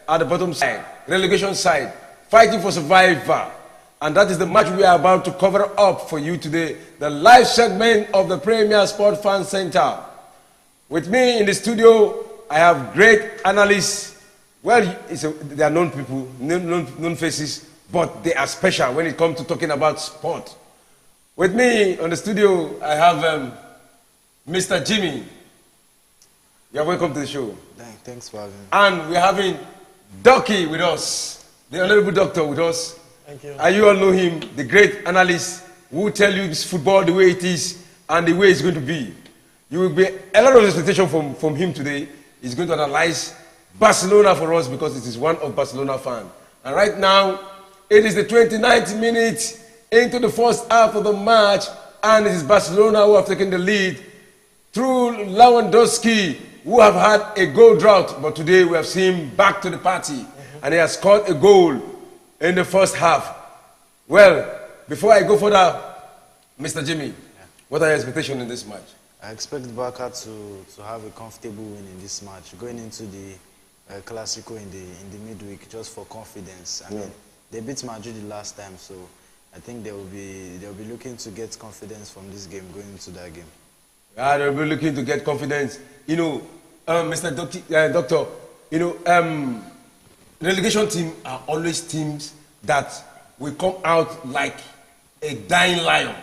At the bottom side, relegation side, fighting for survival. And that is the match we are about to cover up for you today. The live segment of the Premier Sport Fan Center. With me in the studio, I have great analysts. Well, they are known people, known faces, but they are special when it comes to talking about sport. With me on the studio, I have Mr. Jimmy. You are welcome to the show. Thanks for having me. And we're having Ducky with us, the Honorable Doctor with us. Thank you. And you all know him, the great analyst who will tell you this football the way it is and the way it's going to be. You will be a lot of expectation from him today. He's going to analyze Barcelona for us because it is one of Barcelona fan. And right now, it is the 29th minute into the first half of the match, and it is Barcelona who have taken the lead through Lewandowski, who have had a goal drought, but today we have seen him back to the party, and he has scored a goal in the first half. Well, before I go further, Mr. Jimmy, what are your expectations in this match? I expect Barca to have a comfortable win in this match, going into the Clásico in the midweek, just for confidence. I mean, they beat Madrid the last time, so I think they'll be looking to get confidence from this game going into that game. Yeah, they'll be looking to get confidence. You know, Mr. Doctor, you know, relegation teams are always teams that will come out like a dying lion.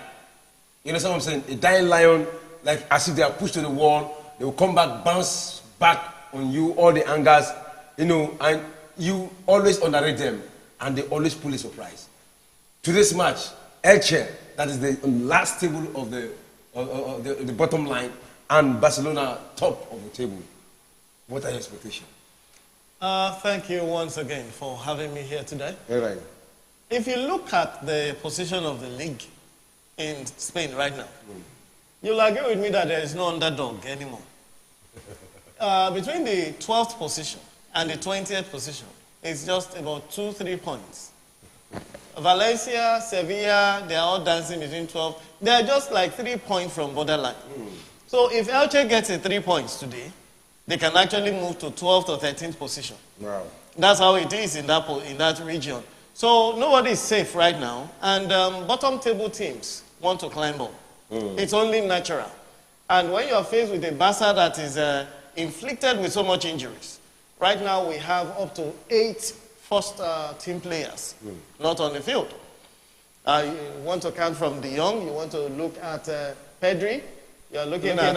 You know what I'm saying? A dying lion, like as if they are pushed to the wall, they will come back, bounce back on you, all the angers, you know, and you always underrate them, and they always pull a surprise. To this match, Elche, that is the last table of the bottom line, and Barcelona top of the table. What are your expectations? Thank you once again for having me here today. All right. If you look at the position of the league in Spain right now, you'll agree with me that there is no underdog anymore. Between the 12th position and the 20th position, it's just about 2-3 points. Valencia, Sevilla, they are all dancing between 12. They are just like 3 points from borderline. So if Elche gets a 3 points today, they can actually move to 12th or 13th position. Wow. That's how it is in that region. So nobody is safe right now, and bottom table teams want to climb up. It's only natural. And when you are faced with a Barca that is inflicted with so much injuries, right now we have up to 8 first-team players not on the field. You want to count from De Jong, you want to look at Pedri, you're looking at...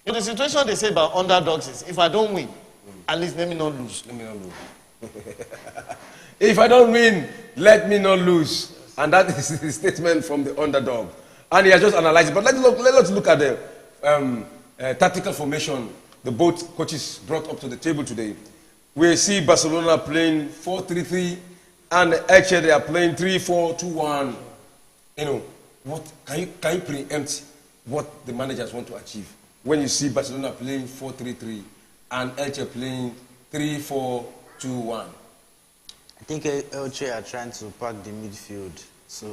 The situation they say about underdogs is, if I don't win, at least let me not lose. Let me not lose. If I don't win, let me not lose. And that is the statement from the underdog. And he has just analyzed it. But let us look at the tactical formation the both coaches brought up to the table today. We see Barcelona playing 4-3-3, and Elche they are playing 3-4-2-1. You know, what can you preempt what the managers want to achieve when you see Barcelona playing 4-3-3 and Elche playing 3-4-2-1. I think Elche are trying to pack the midfield. So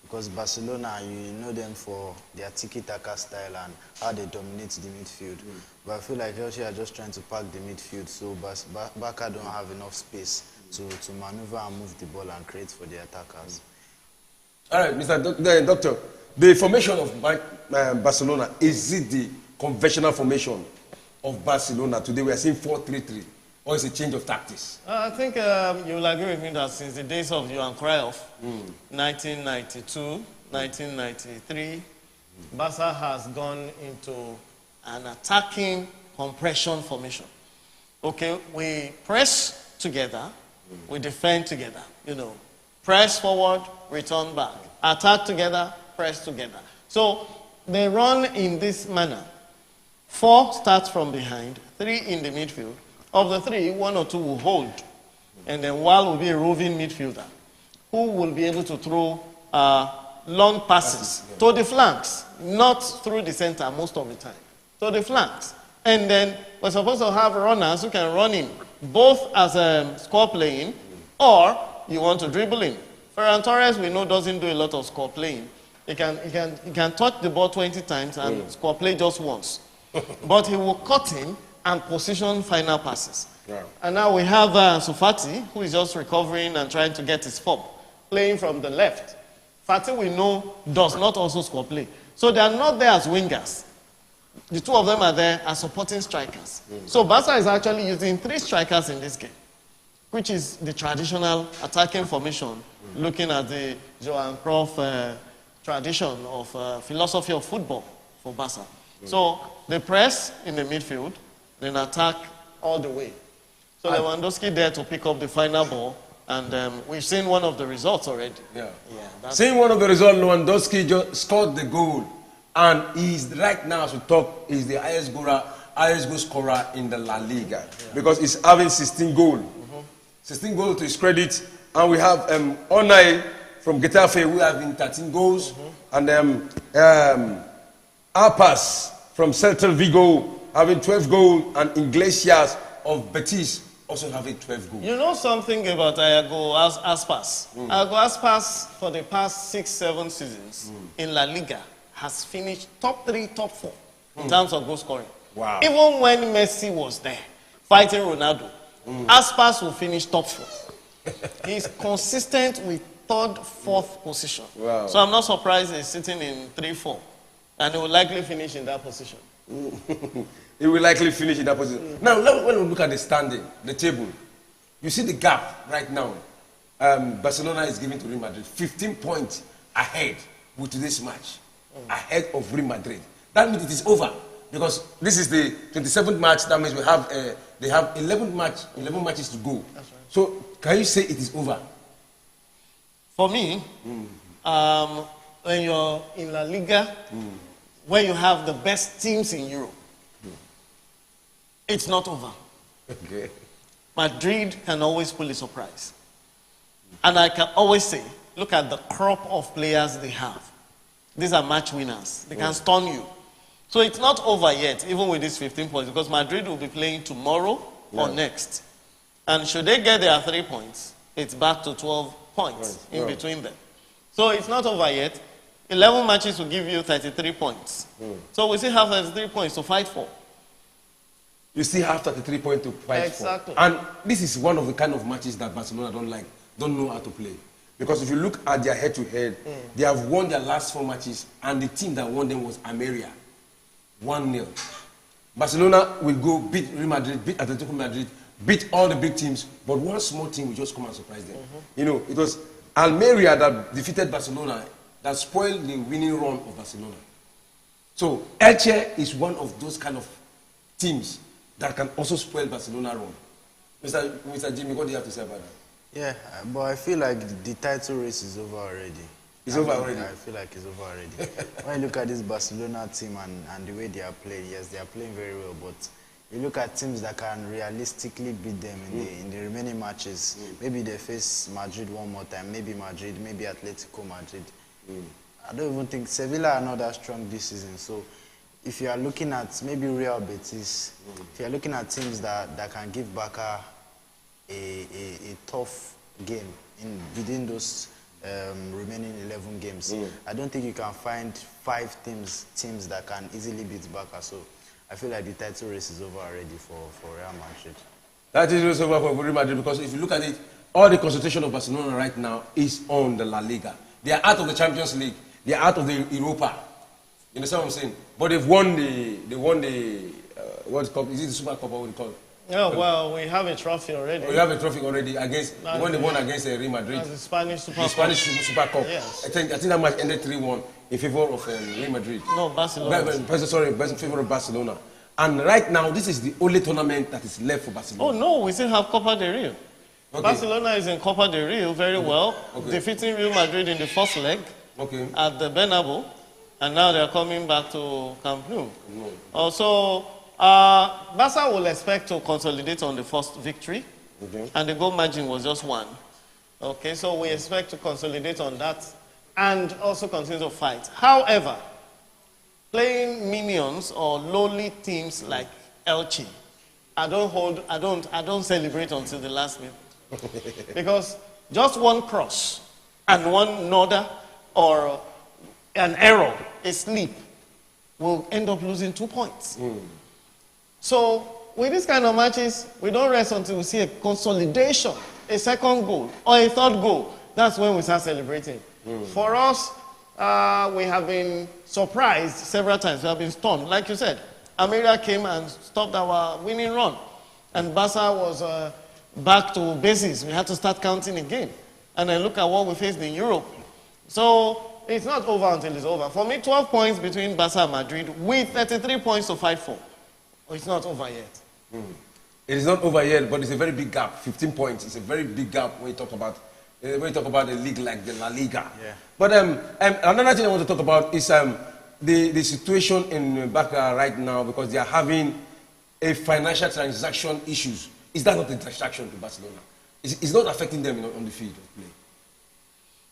because Barcelona, you know them for their tiki-taka style and how they dominate the midfield. But I feel like Elche are just trying to pack the midfield, so Barca don't have enough space to maneuver and move the ball and create for the attackers. All right, Mr. Doctor, the formation of Barcelona, is it the conventional formation of Barcelona? Today we are seeing 4-3-3, or is it a change of tactics? I think you'll agree with me that since the days of Johan Cruyff, 1992, 1993, Barca has gone into an attacking compression formation. Okay, we press together, we defend together, you know. Press forward, return back. Attack together, press together. So they run in this manner. 4 starts from behind, 3 in the midfield. Of the 3, 1 or 2 will hold. And then 1 will be a roving midfielder who will be able to throw long passes to the flanks, not through the center most of the time, to the flanks. And then we're supposed to have runners who can run in, both as a score playing or you want to dribble in. Ferran Torres, we know, doesn't do a lot of score playing. He can touch the ball 20 times and score play just once. But he will cut in and position final passes. Yeah. And now we have Sufati, who is just recovering and trying to get his form, playing from the left. Fati, we know, does not also score play. So they are not there as wingers. The 2 of them are there as supporting strikers. So Barca is actually using 3 strikers in this game, which is the traditional attacking formation, looking at the Johan Cruyff tradition of philosophy of football for Barca. So they press in the midfield, then attack all the way. So Lewandowski there to pick up the final ball, and we've seen one of the results already. Seeing one of the results, Lewandowski just scored the goal, and he's right now, as we talk, he's the highest goal scorer in the La Liga, because he's having 16 goals. 16 goals to his credit, and we have Onay from Getafe who have been 13 goals, and Arpas from Celta Vigo having 12 goals, and Iglesias of Betis also having 12 goals. You know something about Iago Aspas? Iago Aspas, for the past 6-7 seasons in La Liga, has finished top 3, top 4 in terms of goal scoring. Wow. Even when Messi was there, fighting Ronaldo, Aspas will finish top 4. He's consistent with 3rd, 4th position. Wow. So I'm not surprised he's sitting in 3-4. And he will likely finish in that position. He will likely finish in that position. Now, when we look at the standing, the table, you see the gap right now. Barcelona is giving to Real Madrid 15 points ahead with today's match, ahead of Real Madrid. That means it is over, because this is the 27th match. That means they have 11 matches to go. That's right. So can you say it is over? For me, when you're in La Liga, where you have the best teams in Europe, it's not over. Okay. Madrid can always pull a surprise. And I can always say, look at the crop of players they have. These are match winners. They can stun you. So it's not over yet, even with these 15 points, because Madrid will be playing tomorrow or next. And should they get their 3 points, it's back to 12 points in between them. So it's not over yet. 11 matches will give you 33 points. So we still have 33 points to fight for. You still have 33 points to fight for. And this is one of the kind of matches that Barcelona don't know how to play. Because if you look at their head-to-head, they have won their last 4 matches, and the team that won them was Almeria, 1-0. Barcelona will go beat Real Madrid, beat Atletico Madrid, beat all the big teams, but one small team will just come and surprise them. You know, it was Almeria that defeated Barcelona, that spoiled the winning run of Barcelona. So Elche is one of those kind of teams that can also spoil Barcelona run. Mr. Jimmy, what do you have to say about that? Yeah, but I feel like the title race is over already. It's over already? I feel like it's over already. When you look at this Barcelona team and the way they are playing, yes, they are playing very well, but you look at teams that can realistically beat them in the remaining matches. Maybe they face Madrid one more time, maybe Madrid, maybe Atletico Madrid. I don't even think Sevilla are not that strong this season. So if you are looking at maybe Real Betis, if you are looking at teams that can give Barca a tough game within those remaining 11 games, I don't think you can find 5 teams that can easily beat Barca. So I feel like the title race is over already for Real Madrid. That is over for Real Madrid because if you look at it, all the concentration of Barcelona right now is on the La Liga. They are out of the Champions League. They are out of the Europa. You understand what I'm saying? But they've won the what's called? Is it the Super Cup or what do you call it? Oh, well, we have a trophy already. We have a trophy already against the one they won against Real Madrid. The Spanish Super Cup. The Spanish Super Cup. Yes. I think that match ended 3-1 in favor of Real Madrid. No, Barcelona. Sorry, in favor of Barcelona. And right now, this is the only tournament that is left for Barcelona. Oh no, we still have Copa del Rey. Okay. Barcelona is in Copa del Rey very well, defeating Real Madrid in the first leg at the Bernabeu, and now they are coming back to Camp Nou. Also, Barca will expect to consolidate on the first victory, and the goal margin was just 1. Okay, so we expect to consolidate on that and also continue to fight. However, playing minions or lowly teams like Elche, I don't celebrate until the last minute. Because just one cross and one nodder or an error, a slip, will end up losing 2 points. So with these kind of matches, we don't rest until we see a consolidation, a second goal, or a third goal. That's when we start celebrating. For us, we have been surprised several times. We have been stunned. Like you said, Almeria came and stopped our winning run. And Barca was back to basics. We had to start counting again. And then look at what we faced in Europe. So it's not over until it's over. For me, 12 points between Barca and Madrid with 33 points to fight for. It's not over yet. It is not over yet, but it's a very big gap. 15 points. It's a very big gap when you talk about a league like the La Liga. Yeah. But another thing I want to talk about is the situation in Barca right now because they are having a financial transaction issues. Is that not a distraction to Barcelona? It's not affecting them on the field of play.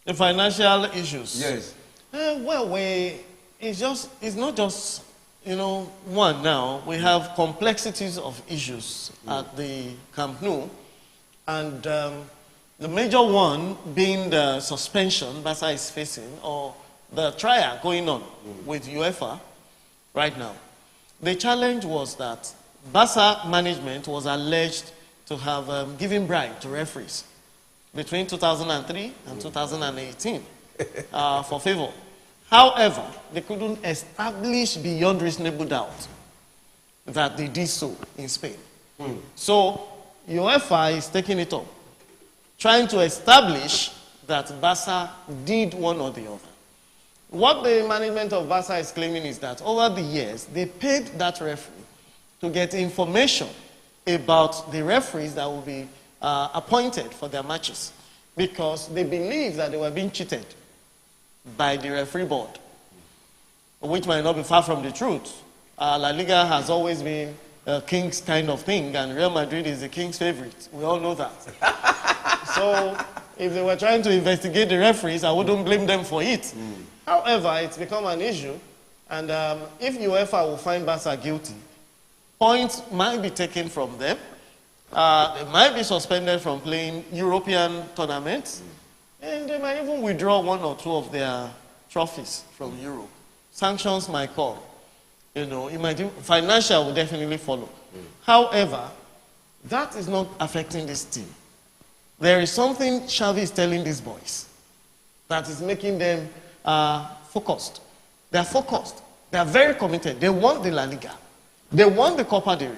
The financial issues. Yes. It's not just one now. We have complexities of issues at the Camp Nou, and the major one being the suspension Barca is facing, or the trial going on with UEFA right now. The challenge was that Barca management was alleged to have given bribe to referees between 2003 and 2018 for favor. However, they couldn't establish beyond reasonable doubt that they did so in Spain. So UEFA is taking it up, trying to establish that Barca did one or the other. What the management of Barca is claiming is that over the years, they paid that referee to get information about the referees that will be appointed for their matches because they believe that they were being cheated by the referee board, which might not be far from the truth. La Liga has always been a king's kind of thing, and Real Madrid is the king's favorite. We all know that. So if they were trying to investigate the referees, I wouldn't blame them for it. However, it's become an issue, and if UEFA will find Barca guilty, points might be taken from them. They might be suspended from playing European tournaments. And they might even withdraw 1 or 2 of their trophies from Europe. Sanctions might come. Financial will definitely follow. However, that is not affecting this team. There is something Xavi is telling these boys that is making them focused. They are focused. They are very committed. They want the La Liga. They want the Copa del Rey.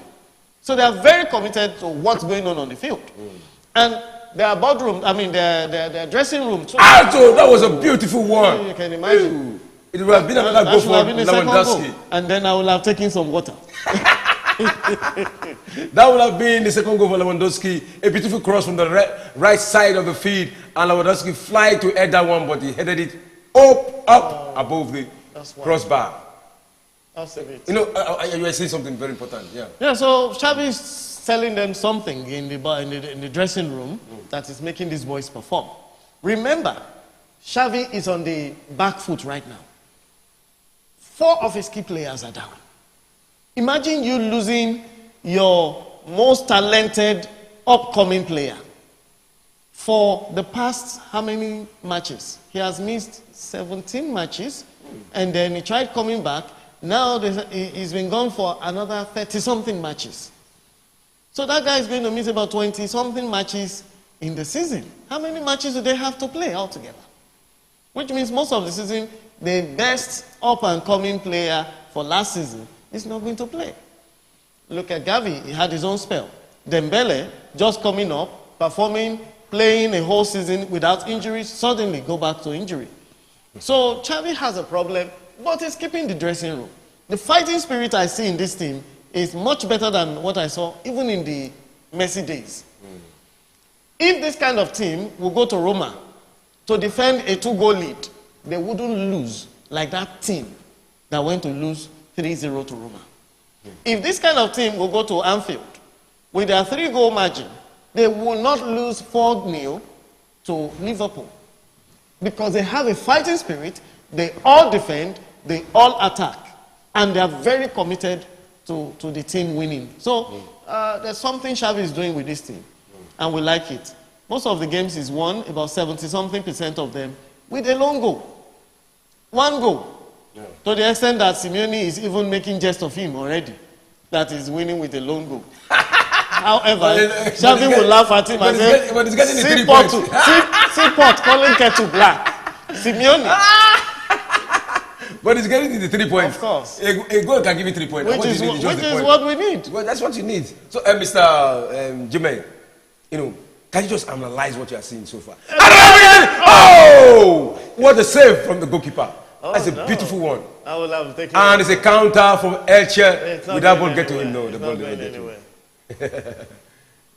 So they are very committed to what's going on the field. And their boardroom, their dressing room too. So that was a beautiful one. You can imagine. It would have been another goal for Lewandowski. And then I will have taken some water. That would have been the second goal for Lewandowski. A beautiful cross from the right side of the field. And Lewandowski fly to head that one, but he headed it up above the crossbar. That's a bit. You were saying something very important. Yeah, so Xavi is telling them something in the dressing room that is making these boys perform. Remember, Xavi is on the back foot right now. 4 of his key players are down. Imagine you losing your most talented upcoming player. For the past how many matches? He has missed 17 matches, and then he tried coming back. Now he's been gone for another 30-something matches. So that guy is going to miss about 20-something matches in the season. How many matches do they have to play altogether? Which means most of the season, the best up-and-coming player for last season is not going to play. Look at Gavi, he had his own spell. Dembele, just coming up, performing, playing a whole season without injuries, suddenly go back to injury. So Xavi has a problem, but he's keeping the dressing room. The fighting spirit I see in this team is much better than what I saw even in the Messi days. If this kind of team will go to Roma to defend a 2-goal lead, they wouldn't lose like that team that went to lose 3-0 to Roma. If this kind of team will go to Anfield with their 3-goal margin, they will not lose 4-0 to Liverpool. Because they have a fighting spirit, they all defend, they all attack, and they are very committed to the team winning. So there's something Xavi is doing with this team, and we like it. Most of the games he's won, about 70-something% of them, with a lone goal. 1 goal. Yeah. To the extent that Simeone is even making jest of him already, that he's winning with a lone goal. However, Xavi will laugh at him and say, see pot calling kettle black. Simeone. But he's getting the 3 points. Of course. A goal can give you 3 points. Which is what we need. Well, that's what you need. So, Mr. Jimmy, can you just analyze what you are seeing so far? Oh! What a save from the goalkeeper. That's a beautiful one. I will have taken and it's a counter from Elche. Without ball get to him. No, the ball didn't get to him.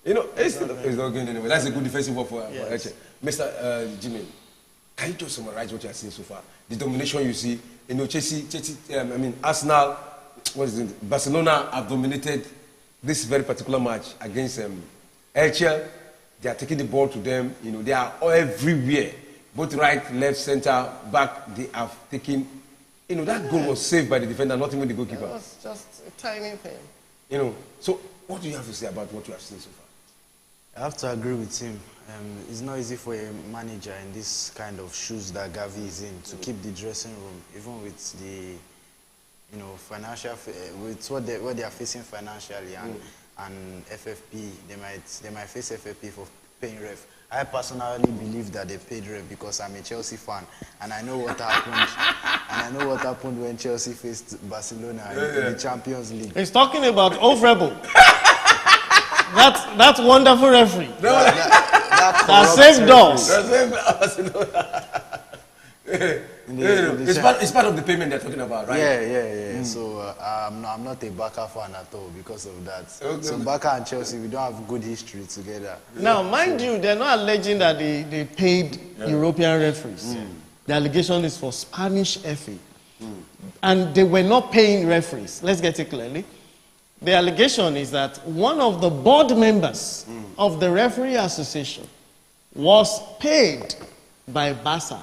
It's not going anywhere. That's a good defensive work for Elche. Mr. Jimmy, can you just summarize what you are seeing so far? The domination you see. Arsenal, Barcelona have dominated this very particular match against Elche. They are taking the ball to them. They are everywhere. Both right, left, center, back. They have taken. That goal was saved by the defender, not even the goalkeeper. It was just a tiny thing. So what do you have to say about what you have seen so far? I have to agree with him. It's not easy for a manager in this kind of shoes that Gavi is in to keep the dressing room, even with the, financial, with what they are facing financially and FFP. They might face FFP for paying ref. I personally believe that they paid ref because I'm a Chelsea fan and I know what happened. When Chelsea faced Barcelona in the Champions League. He's talking about Ovrebel. That wonderful referee. That saved us. It's part of the payment they're talking about, right? Yeah. So I'm not a Barca fan at all because of that. Okay. So Barca and Chelsea, we don't have good history together. Now, mind you, they're not alleging that they paid European referees. The allegation is for Spanish FA. And they were not paying referees. Let's get it clearly. The allegation is that one of the board members of the referee association was paid by Barca,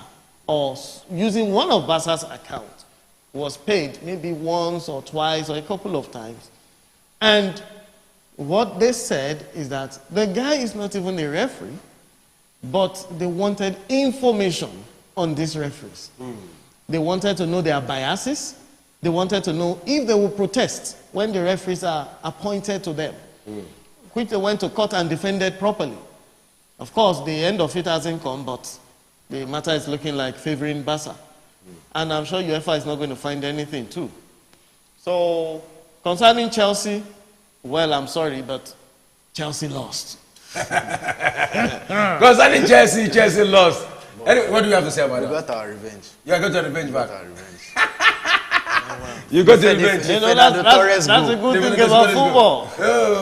or using one of Barca's accounts, was paid maybe once or twice or a couple of times. And what they said is that the guy is not even a referee, but they wanted information on these referees. They wanted to know their biases. They wanted to know if they will protest when the referees are appointed to them, which they went to court and defended properly. Of course, the end of it hasn't come, but the matter is looking like favoring Barca. And I'm sure UEFA is not going to find anything too. So, concerning Chelsea, well, I'm sorry, but Chelsea lost. Concerning Chelsea lost. Anyway, what do you have to say about that? We got our revenge. You got your revenge back. Revenge. You got your revenge. That's a good thing about football.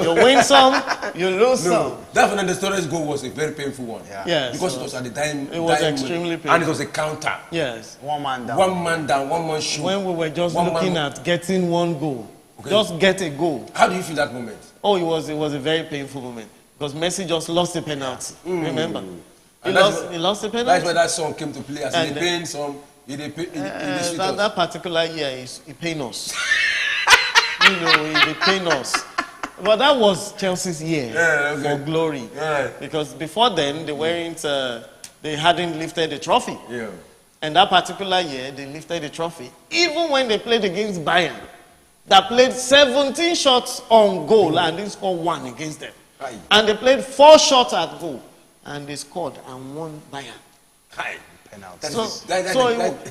You win some, you lose some. That Fernandes Torres goal was a very painful one. Yes. Because it was at the time. It was extremely painful. And it was a counter. Yes. One man down. One man shoot. When we were just looking at getting one goal. Okay. Just get a goal. How do you feel that moment? Oh, it was a very painful moment. Because Messi just lost the penalty. Remember? He lost the penalty. That's where that song came to play as a pain song. That particular year, it paid us. It paid us. But that was Chelsea's year for glory. Yeah. Because before then, they hadn't lifted the trophy. Yeah. And that particular year, they lifted the trophy. Even when they played against Bayern, that played 17 shots on goal and they scored 1 against them. Aye. And they played 4 shots at goal and they scored and won Bayern. Aye. Penalty.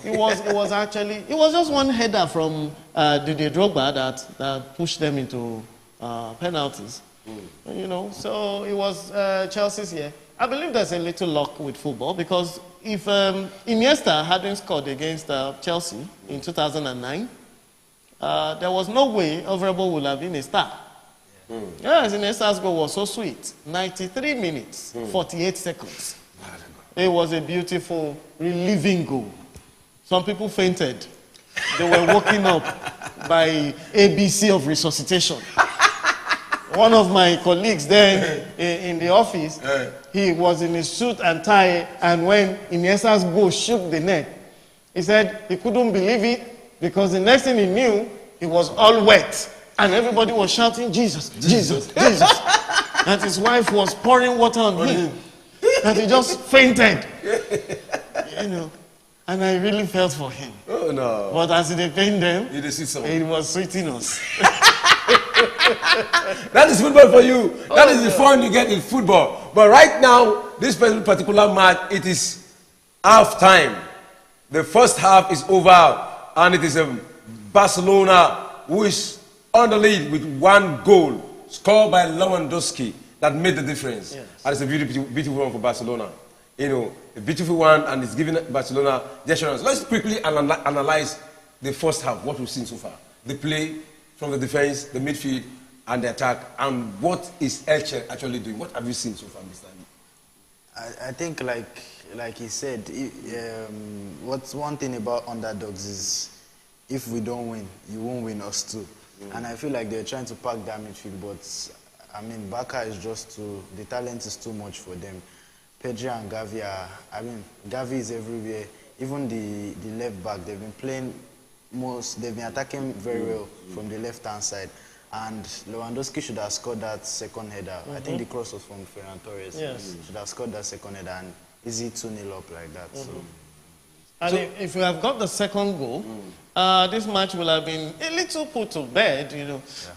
It was just one header from Didier Drogba that pushed them into penalties. So it was Chelsea's year. I believe there's a little luck with football because if Iniesta hadn't scored against Chelsea in 2009, there was no way Overable would have been a star. Yes, Iniesta's goal was so sweet. 93 minutes, 48 seconds. It was a beautiful, relieving goal. Some people fainted. They were woken up by ABC of resuscitation. One of my colleagues there in the office, he was in his suit and tie, and when Iniesta's goal shook the net, he said he couldn't believe it because the next thing he knew, he was all wet. And everybody was shouting, Jesus, Jesus, Jesus. And his wife was pouring water on him. And he just fainted. And I really felt for him. Oh, no. But as they pained them, it was sweeting us. That is football for you. That is the fun you get in football. But right now, this particular match, it is half time. The first half is over, and it is Barcelona who is on the lead with 1 goal scored by Lewandowski that made the difference. Yes. And it's a beautiful one for Barcelona. A beautiful one, and it's giving Barcelona the assurance. Let's quickly analyze the first half, what we've seen so far. The play from the defense, the midfield, and the attack, and what is Elche actually doing? What have you seen so far, Mr. I think, like he said, what's one thing about underdogs is if we don't win, you won't win us too. And I feel like they're trying to pack that midfield, but I mean, Barca is just the talent is too much for them. Pedri and Gavi Gavi is everywhere. Even the left back, they've been playing they've been attacking very well from the left-hand side. And Lewandowski should have scored that second header. I think the cross was from Ferran Torres. Yes. Should have scored that second header and easy 2-0 up like that. And if we have got the second goal, this match will have been a little put to bed.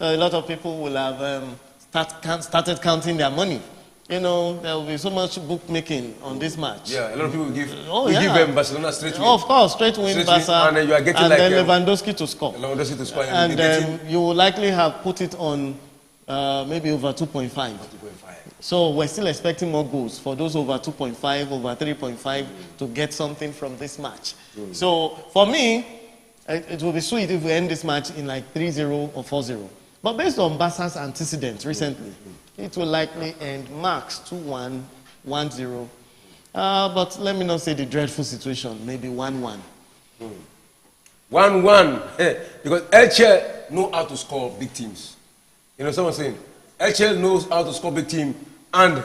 A lot of people will have started counting their money. There will be so much bookmaking on this match. Yeah, a lot of people give them Barcelona straight win. Of course, straight win Barca, and then you are getting then Lewandowski to score. Lewandowski to score. And you will likely have put it on maybe over 2.5. So we're still expecting more goals for those over 2.5, over 3.5 to get something from this match. So for me, it will be sweet if we end this match in like 3-0 or 4-0. But based on Barca's antecedents recently, it will likely end max 2-1, 1-0. But let me not say the dreadful situation, maybe 1-1. 1-1. Because Elche know how to score big teams. Someone saying, Elche knows how to score big team. And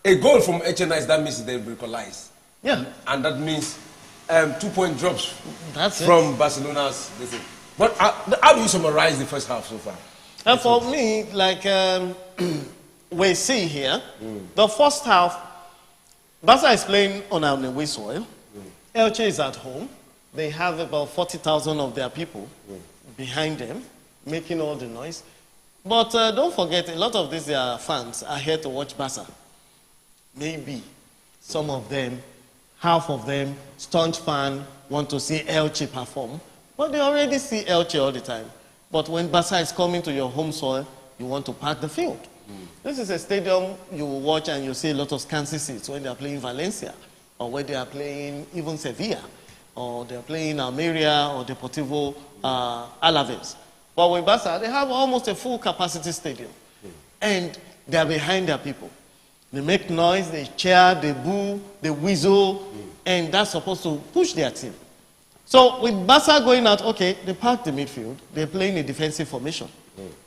a goal from Elche, that means they equalize. Yeah. And that means 2-point drops from Barcelona's. But how do you summarize the first half so far? And for me, like we see here, the first half, Barca is playing on an away soil. Elche is at home. They have about 40,000 of their people behind them, making all the noise. But don't forget, a lot of these fans are here to watch Barca. Maybe some of them, half of them, staunch fan, want to see Elche perform. But they already see Elche all the time. But when Barca is coming to your home soil, you want to pack the field. This is a stadium you will watch and you see a lot of scanty seats when they are playing Valencia, or when they are playing even Sevilla, or they are playing Almeria or Deportivo Alaves. But with Barca, they have almost a full capacity stadium. And they are behind their people. They make noise, they cheer, they boo, they whistle, and that's supposed to push their team. So with Barca going out, okay, they park the midfield, they're playing a defensive formation.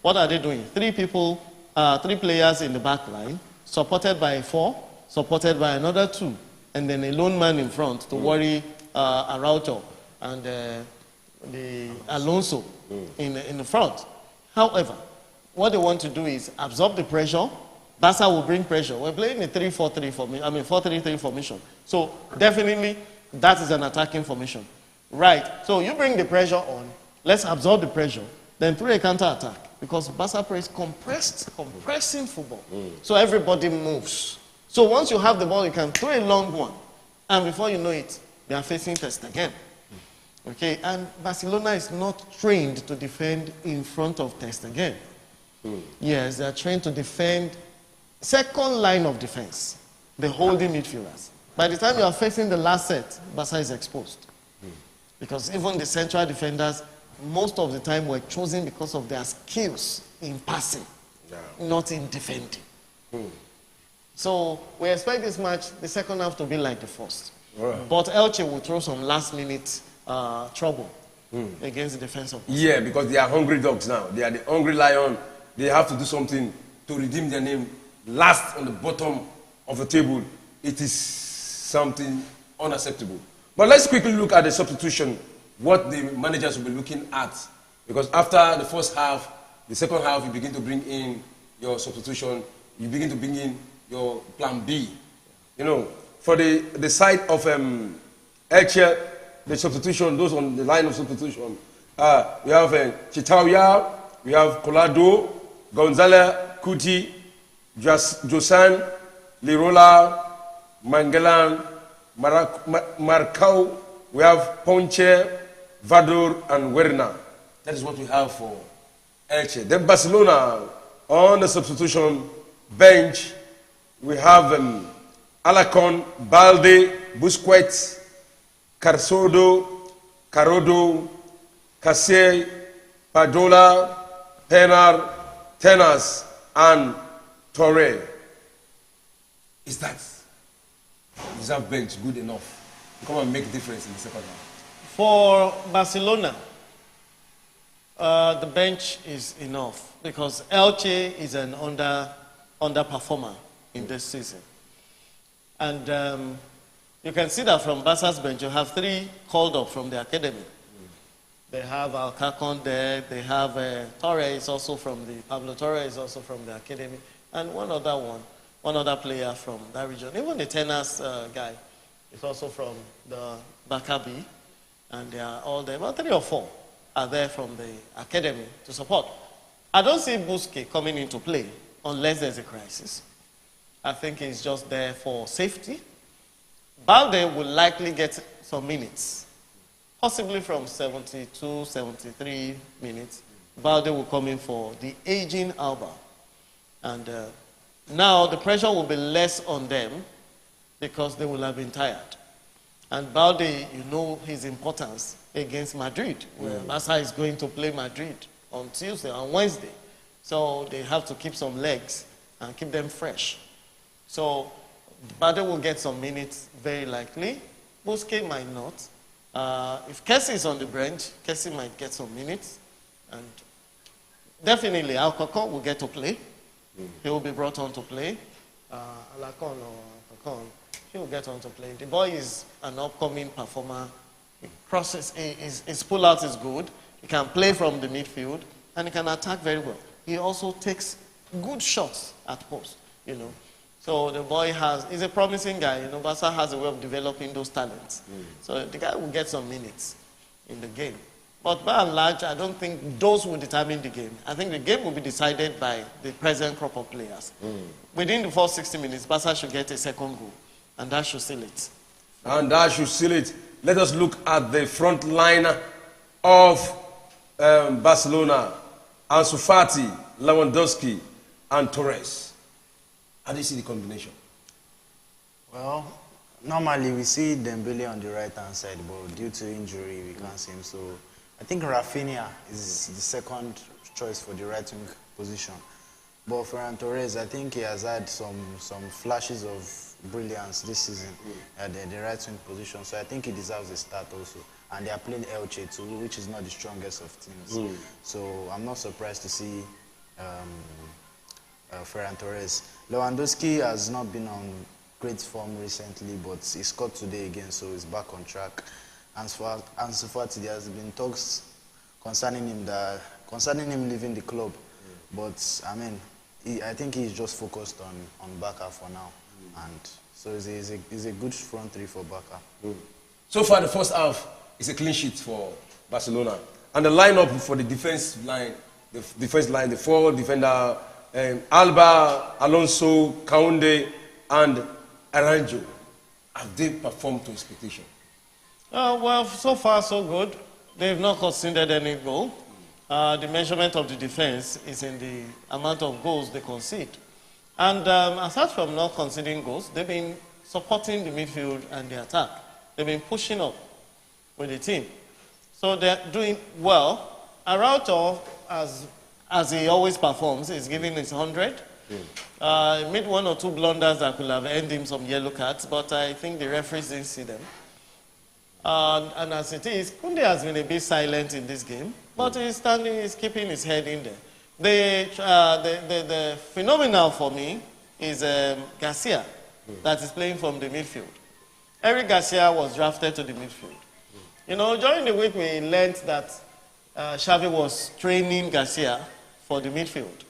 What are they doing? 3 players in the back line, supported by 4, supported by another 2, and then a lone man in front to worry Araujo. and the Alonso in the front. However, what they want to do is absorb the pressure. Barca will bring pressure. We're playing a 3-4-3 formation, 4-3-3 formation. So definitely that is an attacking formation. Right. So you bring the pressure on. Let's absorb the pressure. Then through a counter attack. Because Barca plays compressing football. So everybody moves. So once you have the ball, you can throw a long one. And before you know it, they are facing test again. Okay, and Barcelona is not trained to defend in front of test again. Yes, they are trained to defend second line of defense, the holding midfielders. By the time you are facing the last set, Barca is exposed. Because even the central defenders, most of the time were chosen because of their skills in passing, not in defending. So we expect this match, the second half, to be like the first. But Elche will throw some last-minute trouble against the defense of Barcelona. Yeah, because they are hungry dogs now. They are the hungry lion. They have to do something to redeem their name. Last on the bottom of the table, it is something unacceptable. But let's quickly look at the substitution, what the managers will be looking at. Because after the first half, the second half, you begin to bring in your substitution. You begin to bring in your plan B. You know, for the side of Elche, the substitution, those on the line of substitution, we have Chitauya, we have Colado, Gonzalez, Kuti, Josan, Lirola, Mangalan, Marcao, we have Ponche, Vador, and Werner. That is what we have for Elche. Then Barcelona, on the substitution bench, we have Alacon, Balde, Busquets, Cardoso, Cassé, Padola, Penar, Tenas, and Torre. Is that reserve bench good enough to come and make a difference in the second half? For Barcelona, the bench is enough because Elche is an underperformer in this season. And you can see that from Barca's bench, you have 3 called up from the academy. They have Alcacon there, they have Torres also from the, Pablo Torres is also from the academy, and one other player from that region. Even the tennis guy is also from the Bakabi, and they are all there. About 3 or 4 are there from the academy to support. I don't see Busquets coming into play unless there's a crisis. I think he's just there for safety. Balde will likely get some minutes, possibly from 72, 73 minutes. Balde will come in for the aging Alba. And now the pressure will be less on them because they will have been tired. And Balde, you know his importance against Madrid, where Barca is going to play Madrid on Tuesday, on Wednesday. So they have to keep some legs and keep them fresh. So Balde will get some minutes, very likely. Busquets might not. If Kessie is on the bench, Kessie might get some minutes. And definitely Alcacon will get to play. He will be brought on to play. Alcacon or Alcacon, he will get on to play. The boy is an upcoming performer. His pull-out is good. He can play from the midfield, and he can attack very well. He also takes good shots at post, you know. So the boy is a promising guy. You know, Barca has a way of developing those talents. So the guy will get some minutes in the game. But by and large, I don't think those will determine the game. I think the game will be decided by the present crop of players. Within the first 60 minutes, Barca should get a second goal, and that should seal it. And that should seal it. Let us look at the front line of Barcelona. Ansu Fati, Lewandowski, and Torres. How do you see the combination? Well, normally we see Dembele on the right-hand side, but due to injury, we can't see him. So I think Rafinha is the second choice for the right-wing position. But Ferran Torres, I think he has had some flashes of brilliance this season at the right-wing position. So I think he deserves a start also. And they are playing Elche too, which is not the strongest of teams. So I'm not surprised to see Ferran Torres. Lewandowski has not been on great form recently, but he scored today again, so he's back on track. Ansu Fati, there has been talks concerning him leaving the club. But I mean, I think he's just focused on Barca for now, and so it's a good front three for Barca. So far, the first half is a clean sheet for Barcelona, and the lineup for the defense line, the four defender, Alba, Alonso, Koundé, and Aranjo. Have they performed to expectation? Well, so far so good. They've not conceded any goal. The measurement of the defense is in the amount of goals they concede. And aside from not conceding goals, they've been supporting the midfield and the attack. They've been pushing up with the team. So they're doing well. Araujo, as he always performs, is giving his 100. He made one or two blunders that could have earned him some yellow cards, but I think the referees didn't see them. And as it is, Koundé has been a bit silent in this game, but he's keeping his head in there. The phenomenal for me is Garcia, that is playing from the midfield. Eric Garcia was drafted to the midfield. You know, during the week we learned that Xavi was training Garcia for the midfield.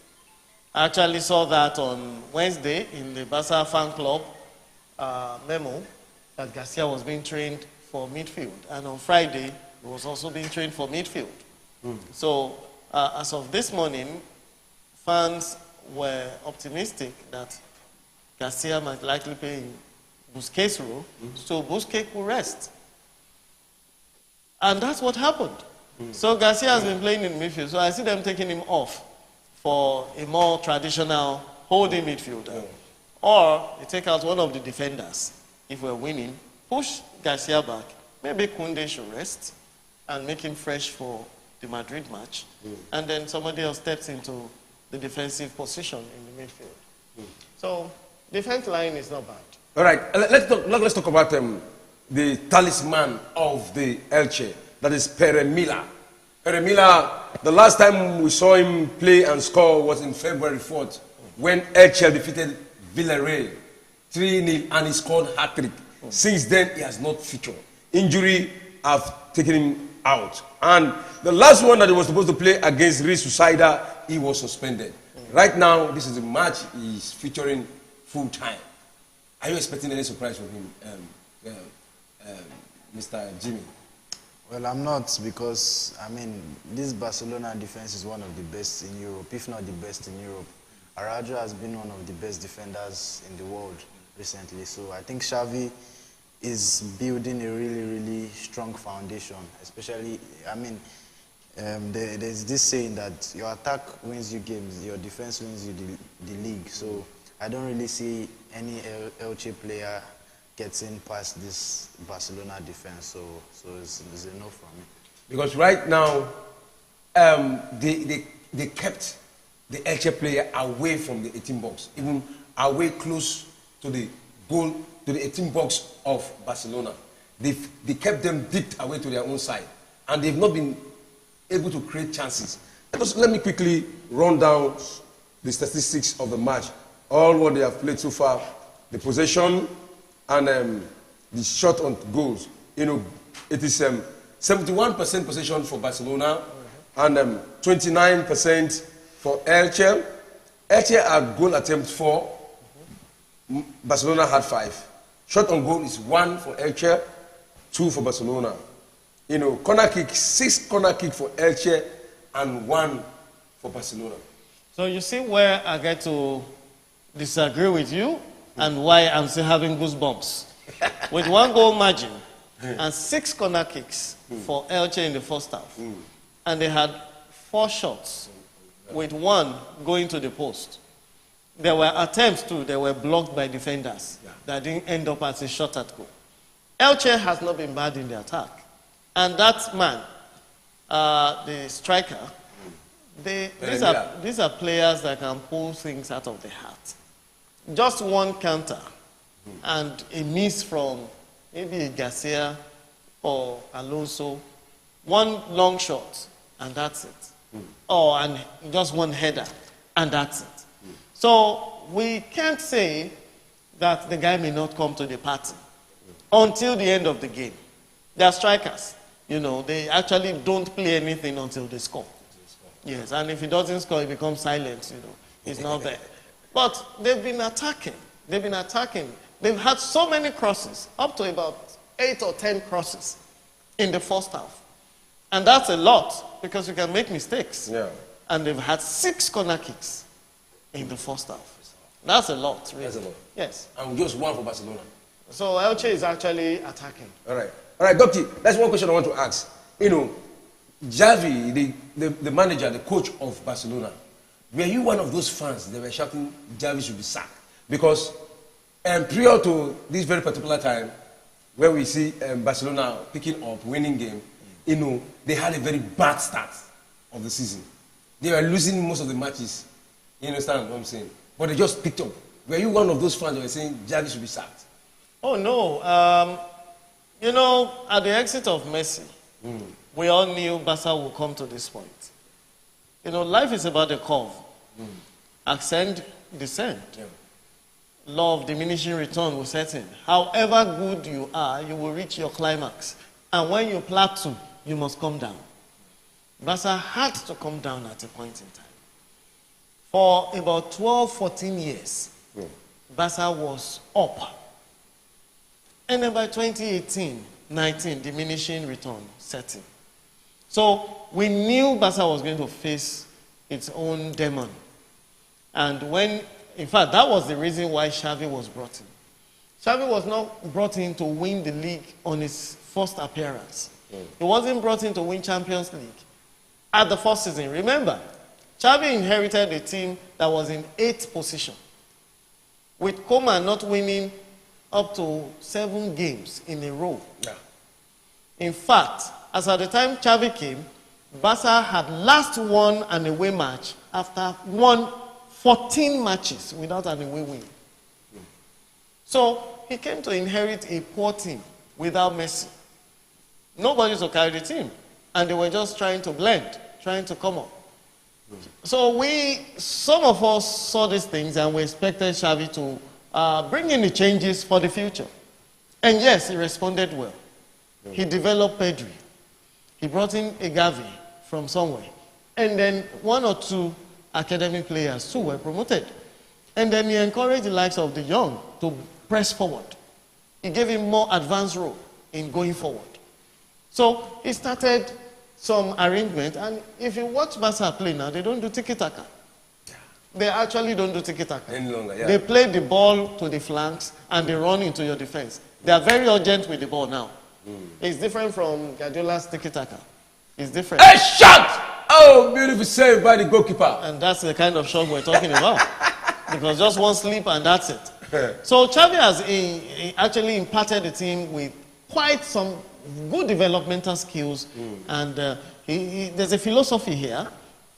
I actually saw that on Wednesday in the Barca fan club memo that Garcia was being trained for midfield. And on Friday, he was also being trained for midfield. So as of this morning, fans were optimistic that Garcia might likely play in Busquets' role, so Busquets will rest. And that's what happened. So Garcia has been playing in midfield, so I see them taking him off for a more traditional holding midfielder. Or they take out one of the defenders if we're winning, push Garcia back, maybe Koundé should rest and make him fresh for the Madrid match. And then somebody else steps into the defensive position in the midfield. So defense line is not bad. All right, let's talk about the talisman of the Elche, that is Pere Milla. Pere Milla, the last time we saw him play and score was in February 4th when Elche defeated Villarreal 3-0 and he scored hat-trick. Since then, he has not featured. Injury have taken him out. And the last one that he was supposed to play against Real Sociedad, he was suspended. Right now, this is a match he's featuring full-time. Are you expecting any surprise from him, Mr. Jimmy? Well, I'm not, because, I mean, this Barcelona defense is one of the best in Europe, if not the best in Europe. Araujo has been one of the best defenders in the world recently. So I think Xavi is building a really, really strong foundation, especially, I mean, there's this saying that your attack wins you games, your defense wins you the league. So I don't really see any Elche player getting past this Barcelona defense, so it's a no from me. Because right now, they kept the Elche player away from the 18 box, even away close to the goal, to the 18 box of Barcelona. They kept them dipped away to their own side, and they've not been able to create chances. Let me quickly run down the statistics of the match. All what they have played so far, the possession and the shot on goals. You know, it is 71% possession for Barcelona and 29% for Elche. Elche had goal attempt 4. Barcelona had 5. Shot on goal is 1 for Elche, 2 for Barcelona. You know, corner kick, 6 corner kick for Elche and 1 for Barcelona. So you see where I get to disagree with you and why I'm still having goosebumps. With 1 goal margin and 6 corner kicks for Elche in the first half. And they had 4 shots with 1 going to the post. There were attempts too, they were blocked by defenders that didn't end up as a shot at goal. Elche has not been bad in the attack. And that man, the striker, these are players that can pull things out of the heart. Just 1 counter and a miss from maybe Garcia or Alonso, 1 long shot, and that's it. Oh, and just 1 header, and that's it. So we can't say that the guy may not come to the party until the end of the game. They are strikers. You know, they actually don't play anything until they score. Yes, and if he doesn't score, he becomes silent, you know. He's not there. But they've been attacking. They've been attacking. They've had so many crosses, up to about 8 or 10 crosses in the first half. And that's a lot, because you can make mistakes. Yeah. And they've had 6 corner kicks in the first half. That's a lot, really. That's a lot. Yes. And just one for Barcelona. So Elche is actually attacking. All right. All right, Doctor, that's one question I want to ask. You know, Xavi, the manager, the coach of Barcelona, were you one of those fans that were shouting Xavi should be sacked? Because prior to this very particular time, where we see Barcelona picking up, winning game, you know, they had a very bad start of the season. They were losing most of the matches. You understand what I'm saying? But they just picked up. Were you one of those fans that were saying Xavi should be sacked? Oh, no. You know, at the exit of Messi, we all knew Barca would come to this point. You know, life is about a curve. Ascend, descend. Yeah. Law of diminishing return will set in. However good you are, you will reach your climax. And when you plateau, you must come down. Barca had to come down at a point in time. For about 12, 14 years, Barca was up. And then by 2018, 19, diminishing return setting. So we knew Barca was going to face its own demon. And when, in fact, that was the reason why Xavi was brought in. Xavi was not brought in to win the league on his first appearance. He wasn't brought in to win Champions League at the first season. Remember, Xavi inherited a team that was in 8th position, with Koeman not winning up to 7 games in a row. Yeah. In fact, as at the time Xavi came, Barca had last won an away match after won 14 matches without an away win. So he came to inherit a poor team without Messi. Nobody to carry the team. And they were just trying to blend, trying to come up. So some of us saw these things and we expected Xavi to bring in the changes for the future. And yes, he responded well. He developed Pedri. He brought in a Gavi from somewhere. And then 1 or 2 academy players too were promoted. And then he encouraged the likes of the young to press forward. He gave him more advanced role in going forward. So he started some arrangement. And if you watch Barca play now, they don't do tiki-taka. They actually don't do tiki-taka. Any longer, yeah. They play the ball to the flanks and they run into your defense. They are very urgent with the ball now. It's different from Guardiola's tiki-taka. It's different. A shot! Oh, beautiful save by the goalkeeper. And that's the kind of shot we're talking about. Because just one slip and that's it. So Xavi has actually imparted the team with quite some good developmental skills. And there's a philosophy here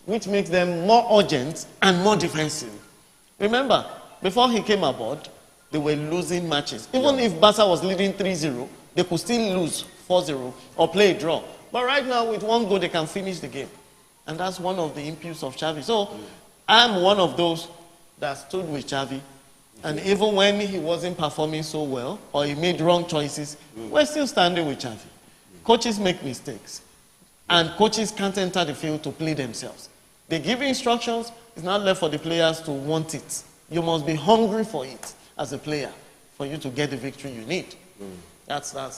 which makes them more urgent and more defensive. Remember, before he came aboard, they were losing matches. Even if Barca was leading 3-0, they could still lose 4-0 or play a draw. But right now, with 1 goal, they can finish the game. And that's one of the impulse of Xavi. So I'm one of those that stood with Xavi. And even when he wasn't performing so well, or he made wrong choices, we're still standing with Xavi. Coaches make mistakes. And coaches can't enter the field to play themselves. They give instructions, it's not left for the players to want it. You must be hungry for it as a player for you to get the victory you need. That's my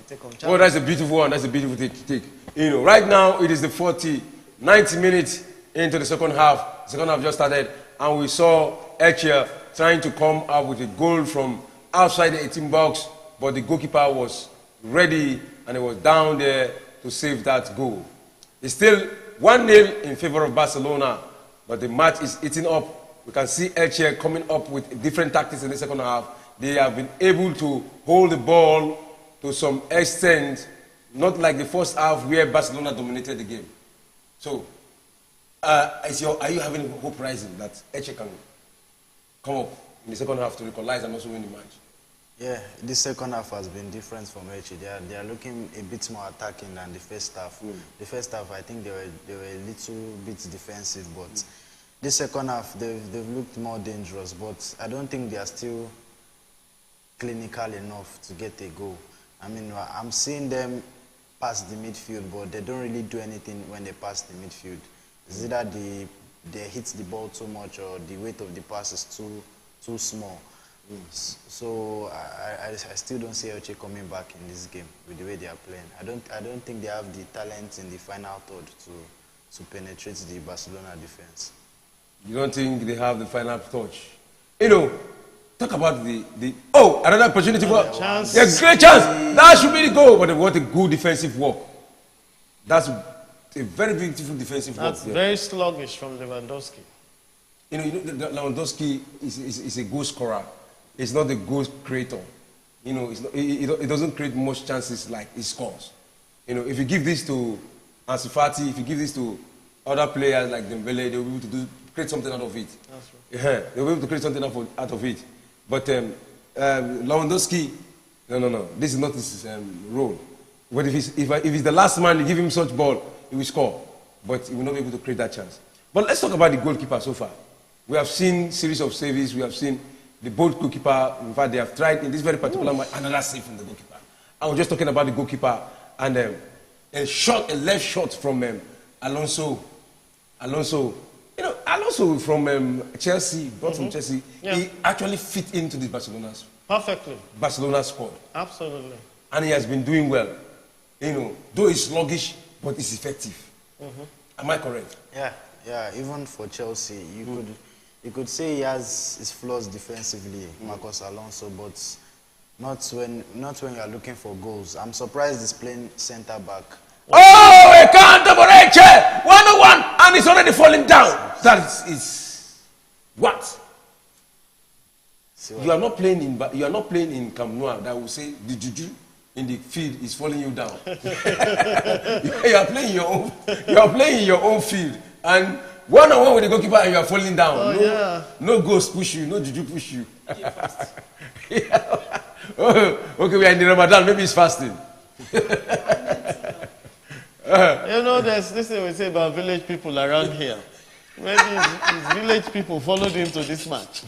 take on Xavi. Oh, that's a beautiful one. That's a beautiful take. You know, right now it is the 90 minutes into the second half. The second half just started, and we saw Elche trying to come up with a goal from outside the 18 box, but the goalkeeper was ready and he was down there to save that goal. It's still 1-0 in favor of Barcelona, but the match is eating up. We can see Elche coming up with different tactics in the second half. They have been able to hold the ball to some extent, not like the first half where Barcelona dominated the game. So, are you having hope rising that Elche can come up in the second half to equalize and also win the match? Yeah, the second half has been different from Elche. They are looking a bit more attacking than the first half. The first half, I think they were a little bit defensive, but the second half they've looked more dangerous. But I don't think they are still clinical enough to get a goal. I mean, I'm seeing them past the midfield, but they don't really do anything when they pass the midfield. It's either they hit the ball too much or the weight of the pass is too small. So I still don't see Elche coming back in this game with the way they are playing. I don't think they have the talent in the final third to penetrate the Barcelona defense. You don't think they have the final touch? Talk about another opportunity for chance. Yeah, great chance. That should be the goal. But what a good defensive work. That's a very beautiful defensive work. That's very sluggish from Lewandowski. Lewandowski is a goal scorer. He's not a goal creator. It doesn't create much chances like he scores. If you give this to Ansu Fati, if you give this to other players like Dembele, they'll be able to create something out of it. That's right. Yeah, they'll be able to create something out of it. But Lewandowski, no. This is not his role. But if he's the last man, you give him such ball, he will score. But he will not be able to create that chance. But let's talk about the goalkeeper so far. We have seen series of saves. We have seen the both goalkeeper. In fact, they have tried in this very particular match another save from the goalkeeper. I was just talking about the goalkeeper and a left shot from Alonso. Alonso from Chelsea, brought from Chelsea. Yeah. He actually fit into the Barcelona squad. Absolutely. And he has been doing well. Though he's sluggish, but he's effective. Am I correct? Yeah. Even for Chelsea, you could say he has his flaws defensively, Marcos Alonso, but not when you are looking for goals. I'm surprised he's playing centre back. Oh, a counter for Elche! 1-1, and it's already falling down. That is what? You are not playing in Camp Nou that will say the juju in the field is falling you down. You are playing in your own field, and 1-on-1 with the goalkeeper, and you are falling down. No ghost push you, no juju push you. Okay, we are in the Ramadan. Maybe it's fasting. There's this thing we say about village people around here. Maybe his village people followed him to this match.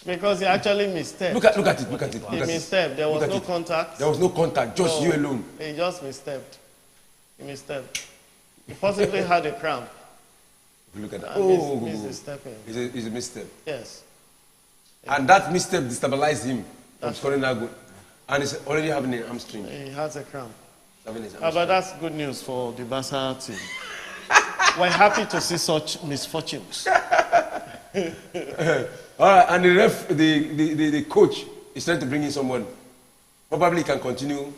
Because he actually misstepped. Look at it. He misstepped. There was no contact. There was no contact, just you alone. He just misstepped. He possibly had a cramp. Look at that. Missed the stepping. It's a misstep. Yes. And that misstep destabilized him from scoring that goal. And he's already having a hamstring. He has a cramp. But that's good news for the Barca team. We're happy to see such misfortunes. All right, and the coach is trying to bring in someone. Probably he can continue.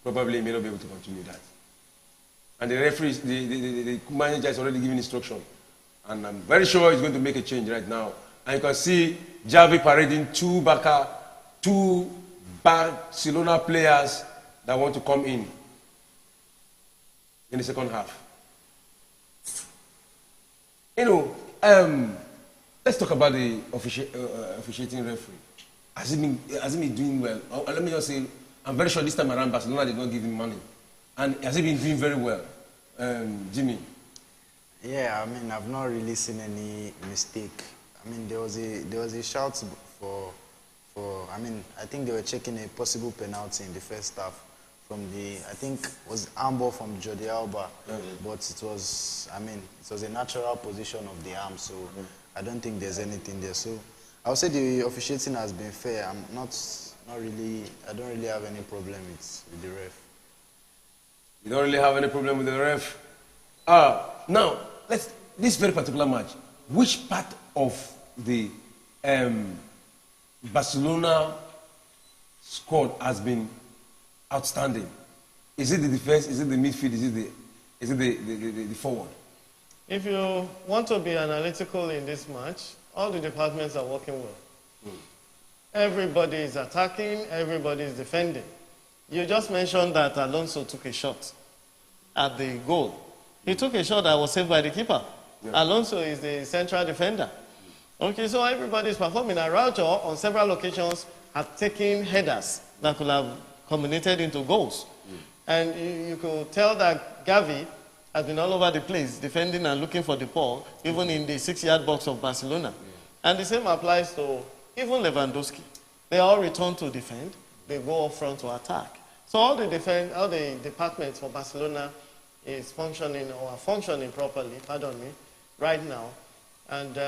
Probably he may not be able to continue that. And the referee, the manager is already giving instruction. And I'm very sure he's going to make a change right now. And you can see Javi parading two Barcelona players that want to come in the second half. Let's talk about the officiating referee. Has he been doing well? Let me just say, I'm very sure this time around Barcelona did not give him money. And has he been doing very well? Jimmy? Yeah, I've not really seen any mistake. There was a shout for I think they were checking a possible penalty in the first half from I think was arm ball from Jordi Alba, but it was a natural position of the arm, so I don't think there's anything there. So I would say the officiating has been fair. I don't really have any problem with the ref. You don't really have any problem with the ref? Now, this very particular match, which part of the Barcelona squad has been outstanding? Is it the defense? Is it the midfield? Is it the forward? If you want to be analytical in this match, all the departments are working well. Everybody is attacking, everybody is defending. You just mentioned that Alonso took a shot at the goal. He took a shot that was saved by the keeper. Yeah. Alonso is the central defender. Okay, so everybody is performing. Araujo, on several occasions, have taken headers that could have culminated into goals. And you could tell that Gavi has been all over the place, defending and looking for the ball, even in the 6-yard box of Barcelona. And the same applies to even Lewandowski. They all return to defend. They go up front to attack. So all the departments for Barcelona is functioning or are functioning properly, pardon me, right now. And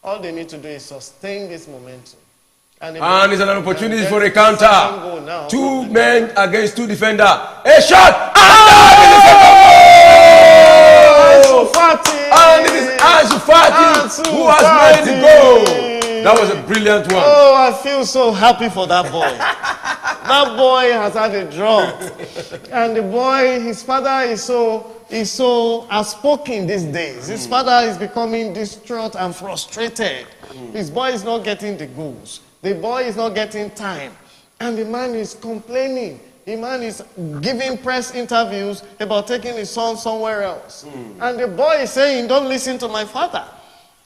all they need to do is sustain this momentum. And it's an opportunity for a counter. Two men against two defenders. A shot! And it is Ansu Fati who has made the goal. That was a brilliant one. Oh, I feel so happy for that boy. That boy has had a drop. And the boy, his father is so outspoken these days. His father is becoming distraught and frustrated. His boy is not getting the goals. The boy is not getting time. And the man is complaining. The man is giving press interviews about taking his son somewhere else. And the boy is saying, don't listen to my father.